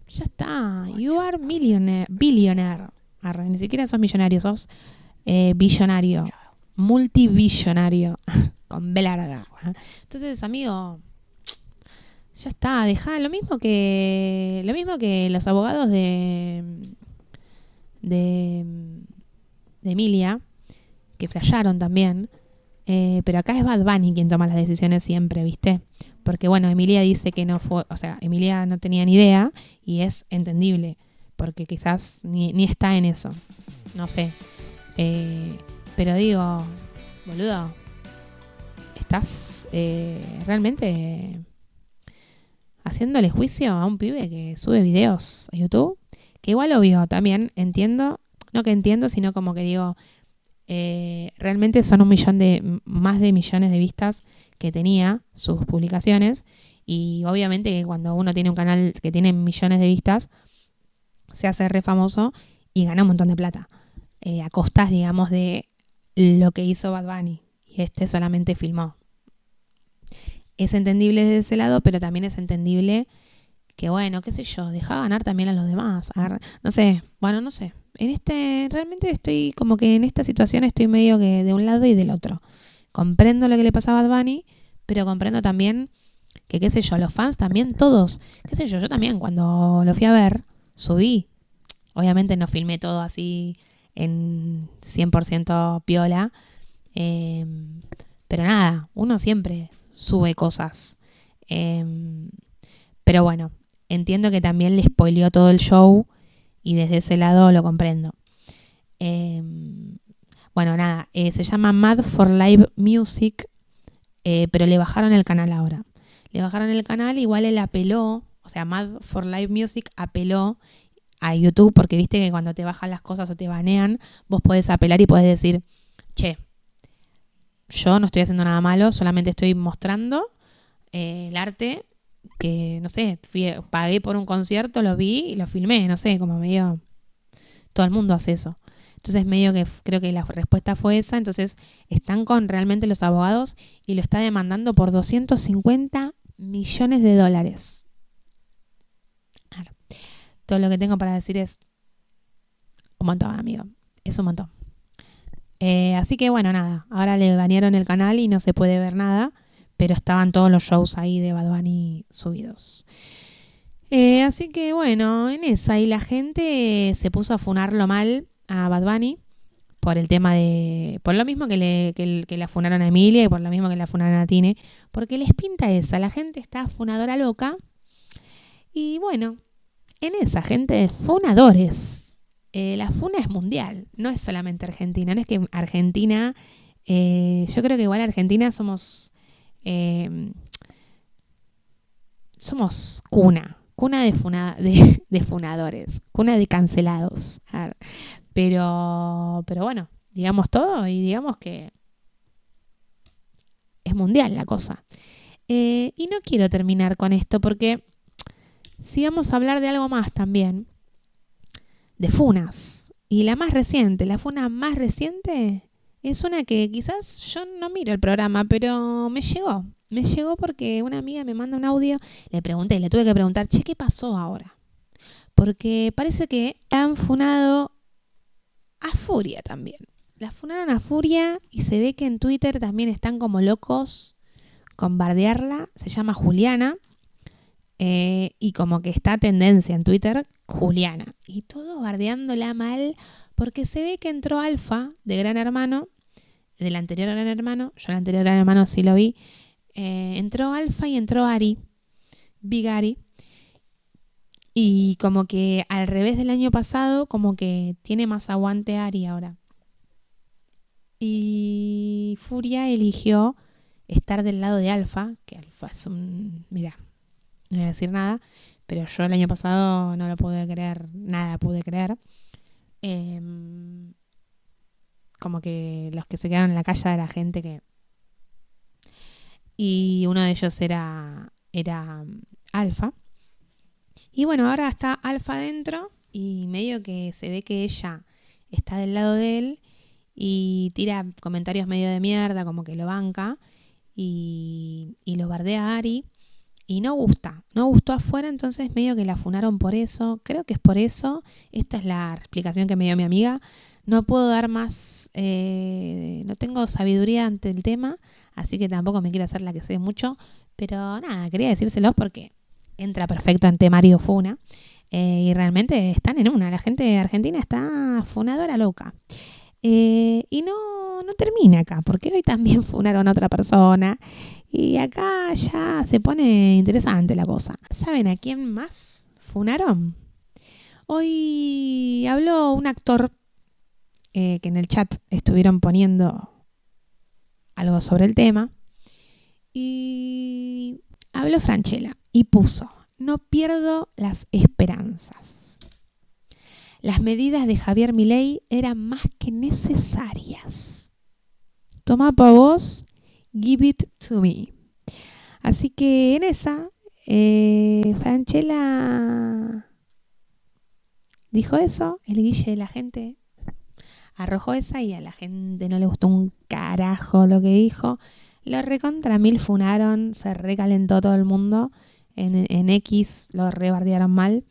ya está. You are billionaire. Arre, ni siquiera sos millonario, sos billonario. Multibillonario. Con B larga. Entonces, amigo, ya está. Dejá lo mismo que los abogados de Emilia, que flasharon también. Pero acá es Bad Bunny quien toma las decisiones siempre, ¿viste? Porque bueno, Emilia dice que no fue, o sea, Emilia no tenía ni idea y es entendible. porque quizás ni está en eso. No sé. Pero digo, boludo, estás realmente haciéndole juicio a un pibe que sube videos a YouTube, que igual obvio, también entiendo, no que entiendo, sino como que digo, realmente son más de millones de vistas que tenía sus publicaciones, y obviamente que cuando uno tiene un canal que tiene millones de vistas, se hace re famoso y gana un montón de plata, a costas, digamos, de lo que hizo Bad Bunny, y solamente filmó. Es entendible desde ese lado, pero también es entendible que, bueno, qué sé yo, deja ganar también a los demás. No sé, bueno, no sé. Realmente estoy como que en esta situación estoy medio que de un lado y del otro. Comprendo lo que le pasa a Bad Bunny, pero comprendo también que, qué sé yo, los fans también, todos, qué sé yo también cuando lo fui a ver, subí. Obviamente no filmé todo así en 100% piola, pero nada, uno siempre sube cosas. Pero bueno, entiendo que también le spoileó todo el show y desde ese lado lo comprendo. Bueno, nada, se llama Mad for Live Music, pero le bajaron el canal ahora. Le bajaron el canal, igual él apeló, o sea, Mad for Live Music apeló a YouTube, porque viste que cuando te bajan las cosas o te banean, vos podés apelar y podés decir, che, yo no estoy haciendo nada malo, solamente estoy mostrando el arte que, no sé, pagué por un concierto, lo vi y lo filmé, no sé, como medio, todo el mundo hace eso. Entonces medio que creo que la respuesta fue esa. Entonces están con realmente los abogados y lo está demandando por $250 millones. Todo lo que tengo para decir es un montón, amigo. Es un montón. Así que bueno, nada. Ahora le banearon el canal y no se puede ver nada. Pero estaban todos los shows ahí de Bad Bunny subidos. Así que bueno, en esa. Y la gente se puso a funarlo mal a Bad Bunny por el tema de... Por lo mismo que la funaron a Emilia y por lo mismo que la funaron a Tine. Porque les pinta esa. La gente está funadora loca. Y bueno, en esa, gente de funadores. La funa es mundial. No es solamente Argentina. No es que Argentina... yo creo que igual Argentina somos cuna de funadores, cuna de cancelados. Pero bueno, digamos todo y digamos que es mundial la cosa. Y no quiero terminar con esto porque si vamos a hablar de algo más también, de funas. Y la funa más reciente es una que quizás yo no miro el programa, pero me llegó. Me llegó porque una amiga me manda un audio. Le tuve que preguntar, che, ¿qué pasó ahora? Porque parece que han funado a Furia también. La funaron a Furia y se ve que en Twitter también están como locos con bardearla. Se llama Juliana. Y como que está tendencia en Twitter, Juliana. Y todos bardeándola mal porque se ve que entró Alfa de Gran Hermano, del anterior Gran Hermano. Yo el anterior Gran Hermano sí lo vi. Entró Alfa y entró Ari, Big Ari. Y como que al revés del año pasado, como que tiene más aguante Ari ahora. Y Furia eligió estar del lado de Alfa, que Alfa es un... Mirá, no voy a decir nada, pero yo el año pasado no lo pude creer, nada pude creer. Como que los que se quedaron en la calle era gente que... Y uno de ellos era Alfa. Y bueno, ahora está Alfa adentro y medio que se ve que ella está del lado de él y tira comentarios medio de mierda, como que lo banca y lo bardea a Ari. Y no gustó afuera, entonces medio que la funaron por eso. Creo que es por eso. Esta es la explicación que me dio mi amiga. No puedo dar más, no tengo sabiduría ante el tema, así que tampoco me quiero hacer la que sé mucho. Pero nada, quería decírselos porque entra perfecto en temario funa. Y realmente están en una. La gente de Argentina está funadora loca. Y no termina acá, porque hoy también funaron a otra persona. Y acá ya se pone interesante la cosa. ¿Saben a quién más funaron? Hoy habló un actor que en el chat estuvieron poniendo algo sobre el tema. Y habló Francella y puso: no pierdo las esperanzas. Las medidas de Javier Milei eran más que necesarias. Toma pa' vos, give it to me. Así que en esa, Francella dijo eso, el Guille de la gente arrojó esa y a la gente no le gustó un carajo lo que dijo. Lo recontra mil funaron, se recalentó todo el mundo. En X lo rebardearon mal.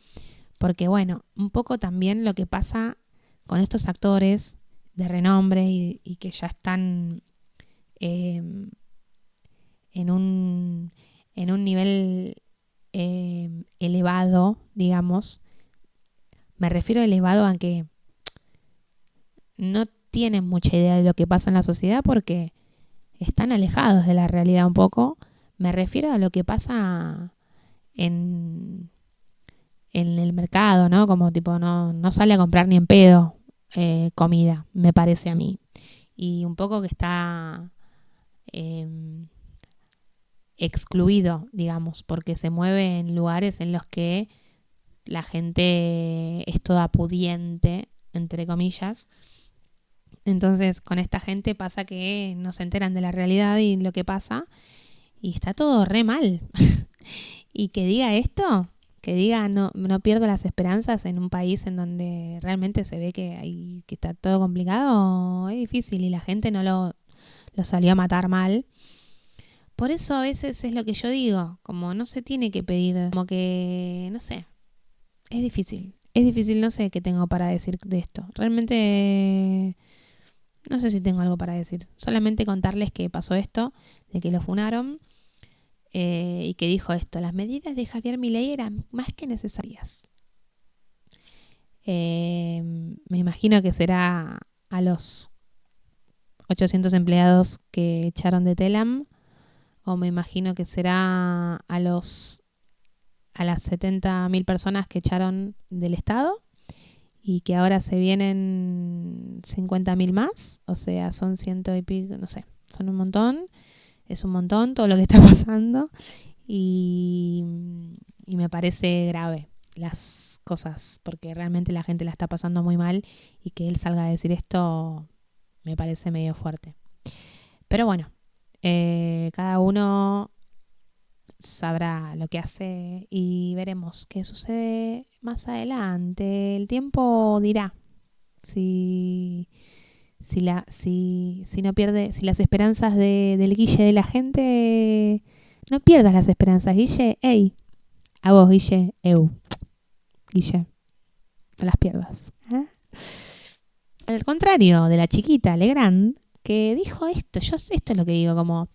Porque bueno, un poco también lo que pasa con estos actores de renombre y que ya están en un nivel elevado, digamos. Me refiero a elevado a que no tienen mucha idea de lo que pasa en la sociedad porque están alejados de la realidad un poco. Me refiero a lo que pasa en el mercado, ¿no? Como tipo no sale a comprar ni en pedo comida, me parece a mí. Y un poco que está excluido, digamos, porque se mueve en lugares en los que la gente es toda pudiente, entre comillas. Entonces, con esta gente pasa que no se enteran de la realidad y lo que pasa, y está todo re mal. Y que diga esto, que diga no pierdo las esperanzas en un país en donde realmente se ve que está todo complicado, es difícil y la gente no lo salió a matar mal. Por eso a veces es lo que yo digo, como no se tiene que pedir, como que, no sé, es difícil, no sé qué tengo para decir de esto. Realmente no sé si tengo algo para decir, solamente contarles que pasó esto, de que lo funaron. Y que dijo esto: las medidas de Javier Milei eran más que necesarias. Me imagino que será a los 800 empleados que echaron de Telam, o me imagino que será a las 70.000 personas que echaron del Estado y que ahora se vienen 50.000 más, o sea, son 100 y pico, no sé, son un montón. Es un montón todo lo que está pasando y me parece grave las cosas porque realmente la gente la está pasando muy mal y que él salga a decir esto me parece medio fuerte. Pero bueno, cada uno sabrá lo que hace y veremos qué sucede más adelante. El tiempo dirá si no pierde, si las esperanzas del Guille de la gente, no pierdas las esperanzas, Guille. Ey, a vos, Guille, Guille, no las pierdas. Al contrario de la chiquita Legrand, que dijo esto, esto es lo que digo, como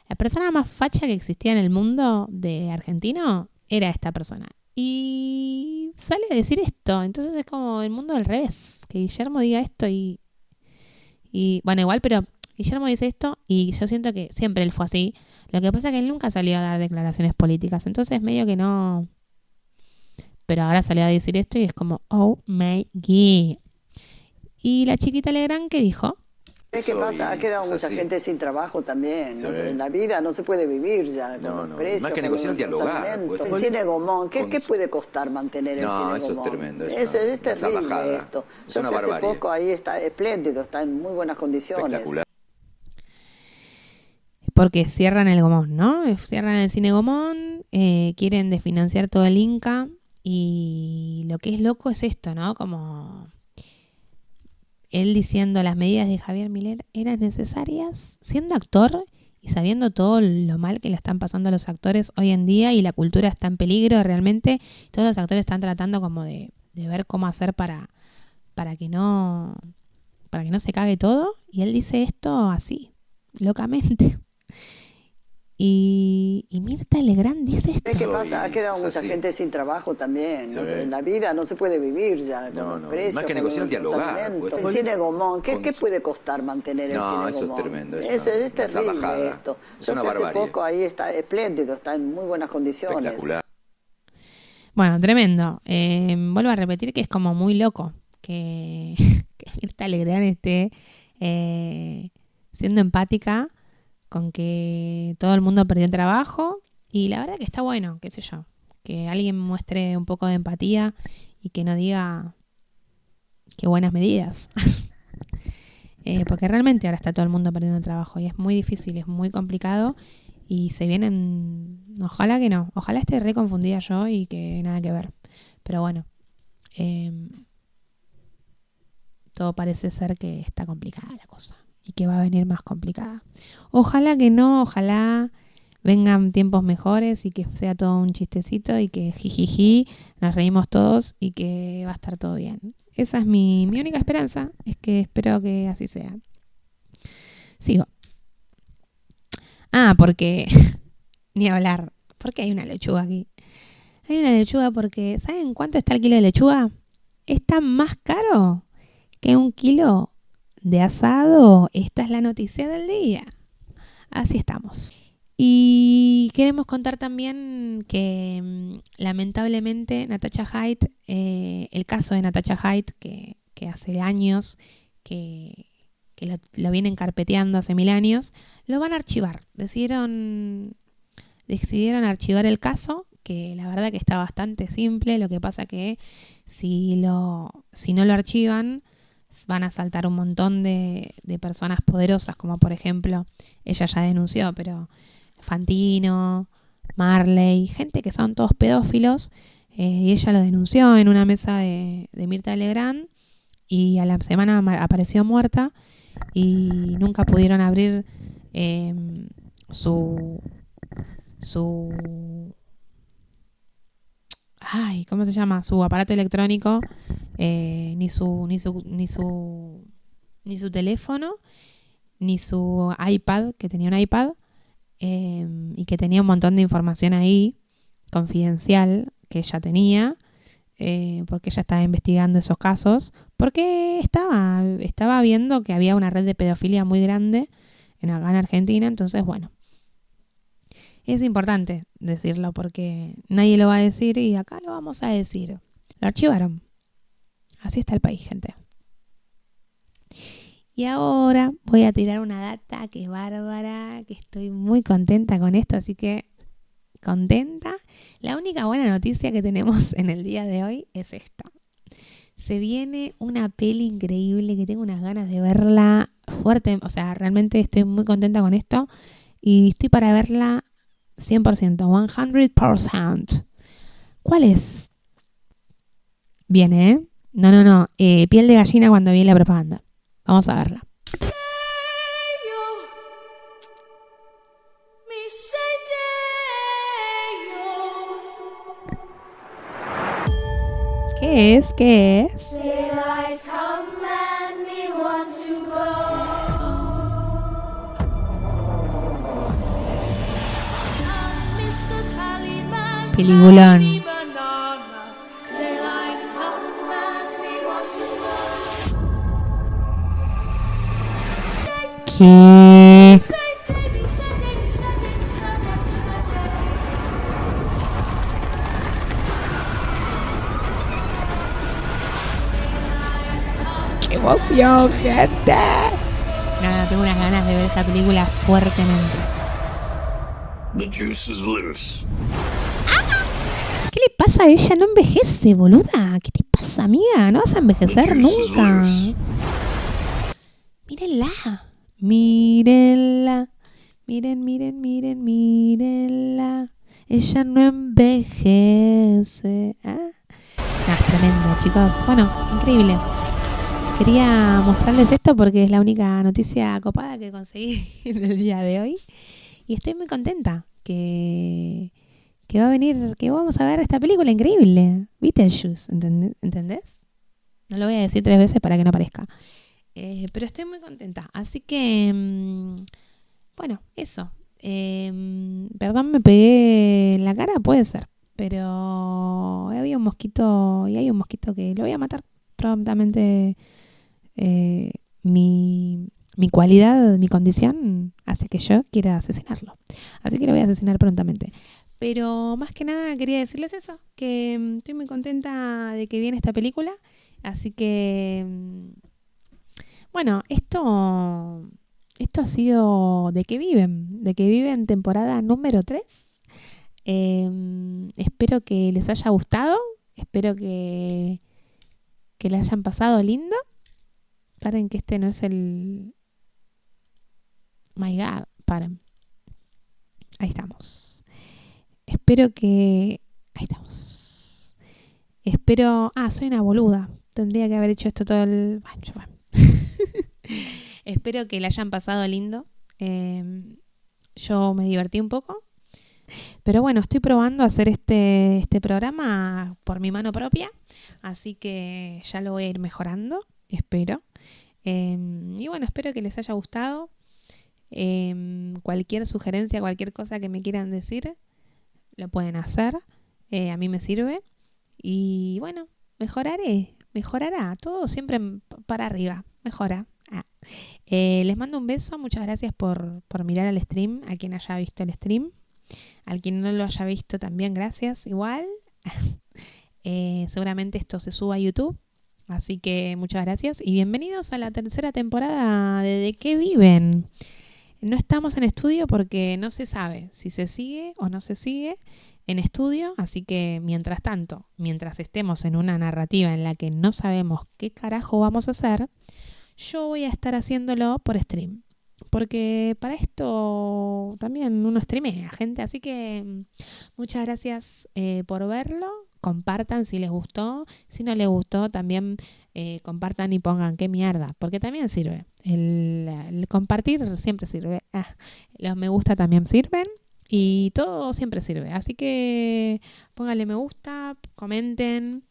la persona más facha que existía en el mundo de argentino era esta persona. Y sale a decir esto, entonces es como el mundo al revés, que Guillermo diga esto y bueno, igual, pero Guillermo dice esto y yo siento que siempre él fue así. Lo que pasa es que él nunca salió a dar declaraciones políticas, entonces medio que no. Pero ahora salió a decir esto y es como, oh my God. Y la chiquita Legrand, ¿qué dijo? ¿Qué pasa? Ha quedado mucha gente sin trabajo también. Sí. No sé, en la vida no se puede vivir ya con los precios. Más que negociar, dialogar. El cine Gomón, ¿qué puede costar mantener el cine Gomón? No, eso es tremendo. Es terrible esto. Es una hace barbarie. poco ahí está espléndido, está en muy buenas condiciones. Espectacular. Porque cierran el Gomón, ¿no? Cierran el cine Gomón, quieren desfinanciar todo el Inca y lo que es loco es esto, ¿no? Como él diciendo las medidas de Javier Milei eran necesarias, siendo actor y sabiendo todo lo mal que le están pasando a los actores hoy en día y la cultura está en peligro realmente. Todos los actores están tratando como de ver cómo hacer para que no se cague todo. Y él dice esto así, locamente. Y Mirta Legrand dice esto. ¿Qué pasa? Ha quedado mucha gente sin trabajo también. No sé, en la vida no se puede vivir ya con los precios. Más que negociar, dialogar. El cine Gomón, ¿qué puede costar mantener el cine Gomón? No, eso es tremendo. Es terrible esto. Es una hace barbarie. poco ahí está espléndido, está en muy buenas condiciones. Espectacular. Bueno, tremendo. Vuelvo a repetir que es como muy loco que Mirta Legrand esté siendo empática con que todo el mundo perdió el trabajo. Y la verdad que está bueno, qué sé yo, que alguien muestre un poco de empatía y que no diga qué buenas medidas. Porque realmente ahora está todo el mundo perdiendo el trabajo y es muy difícil, es muy complicado y se vienen... Ojalá que no, ojalá esté re confundida yo y que nada que ver. Pero bueno, todo parece ser que está complicada la cosa y que va a venir más complicada. Ojalá que no, ojalá vengan tiempos mejores y que sea todo un chistecito y que jijiji, nos reímos todos y que va a estar todo bien. Esa es mi única esperanza, es que espero que así sea. Sigo. Porque ni hablar, porque hay una lechuga aquí. Hay una lechuga porque ¿saben cuánto está el kilo de lechuga? Está más caro que un kilo de asado. Esta es la noticia del día. Así estamos. Y queremos contar también que lamentablemente Natasha Haidt, el caso de Natasha Haidt, que hace años que lo vienen carpeteando hace 1000 años, lo van a archivar. Decidieron archivar el caso, que la verdad que está bastante simple. Lo que pasa que si no lo archivan, van a saltar un montón de personas poderosas, como por ejemplo, ella ya denunció, pero Fantino, Marley, gente que son todos pedófilos, y ella lo denunció en una mesa de Mirta Legrand y a la semana apareció muerta y nunca pudieron abrir ¿cómo se llama? Su aparato electrónico, ni su teléfono, ni su iPad, que tenía un iPad, y que tenía un montón de información ahí, confidencial, que ella tenía, porque ella estaba investigando esos casos, porque estaba viendo que había una red de pedofilia muy grande acá en Argentina. Entonces, bueno, es importante decirlo porque nadie lo va a decir y acá lo vamos a decir. Lo archivaron. Así está el país, gente. Y ahora voy a tirar una data que es bárbara, que estoy muy contenta con esto, así que contenta. La única buena noticia que tenemos en el día de hoy es esta. Se viene una peli increíble que tengo unas ganas de verla fuerte. O sea, realmente estoy muy contenta con esto y estoy para verla 100%, 100%. ¿Cuál es? Viene, ¿eh? No. Piel de gallina cuando vi la propaganda. Vamos a verla. ¿Qué es? ¿Qué es? Peliculón. ¿Qué? ¡Qué emoción, gente! Nada, tengo unas ganas de ver esta película fuertemente. The juice is loose. ¿Qué le pasa a ella? No envejece, boluda. ¿Qué te pasa, amiga? No vas a envejecer nunca. Mírenla. Mírenla. Mírenla. Ella no envejece. Es tremendo, chicos. Bueno, increíble. Quería mostrarles esto porque es la única noticia copada que conseguí en el día de hoy. Y estoy muy contenta que va a venir, que vamos a ver esta película increíble. Beetlejuice, ¿entendés? No lo voy a decir 3 veces para que no aparezca. Pero estoy muy contenta. Así que, bueno, eso. Perdón, me pegué en la cara, puede ser. Pero había un mosquito y hay un mosquito que lo voy a matar prontamente. Mi cualidad, mi condición hace que yo quiera asesinarlo. Así que lo voy a asesinar prontamente. Pero más que nada quería decirles eso, que estoy muy contenta de que viene esta película. Así que, bueno, esto ha sido De qué viven temporada número 3. Espero que les haya gustado, espero que le hayan pasado lindo. Paren que este no es el... My God, paren. Ahí estamos. Espero que... Ahí estamos. Espero... soy una boluda. Tendría que haber hecho esto todo el... Bueno. Espero que le hayan pasado lindo. Yo me divertí un poco. Pero bueno, estoy probando hacer este programa por mi mano propia. Así que ya lo voy a ir mejorando. Espero. Y bueno, espero que les haya gustado. Cualquier sugerencia, cualquier cosa que me quieran decir, lo pueden hacer. A mí me sirve. Y bueno, mejorará. Todo siempre para arriba. Mejora. Les mando un beso. Muchas gracias por mirar el stream. A quien haya visto el stream. Al quien no lo haya visto también, gracias. Igual. Seguramente esto se suba a YouTube. Así que muchas gracias. Y bienvenidos a la tercera temporada de qué viven. No estamos en estudio porque no se sabe si se sigue o no se sigue en estudio. Así que mientras tanto, mientras estemos en una narrativa en la que no sabemos qué carajo vamos a hacer, yo voy a estar haciéndolo por stream. Porque para esto también uno streamea, gente. Así que muchas gracias por verlo. Compartan si les gustó. Si no les gustó, también compartan y pongan qué mierda. Porque también sirve. El compartir siempre sirve. Los me gusta también sirven. Y todo siempre sirve. Así que pónganle me gusta, comenten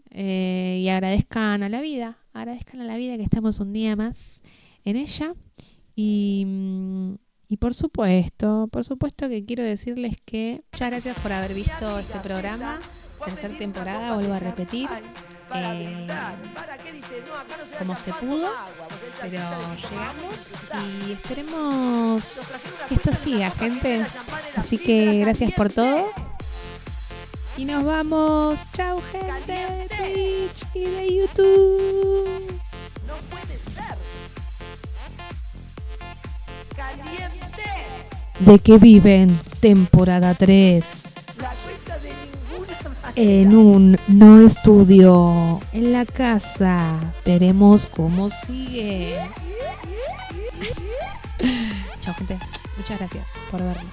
y agradezcan a la vida. Agradezcan a la vida que estamos un día más en ella. Y por supuesto que quiero decirles que muchas gracias por haber visto este programa. Tercera temporada, vuelvo a repetir. Como se pudo, pero llegamos y esperemos que esto siga, gente. Así que gracias por todo. Y nos vamos. Chau, gente de Twitch y de YouTube. No puede ser. Caliente. ¿De qué viven? Temporada 3. En un no estudio, en la casa. Veremos cómo sigue. Chao, gente. Muchas gracias por verlo.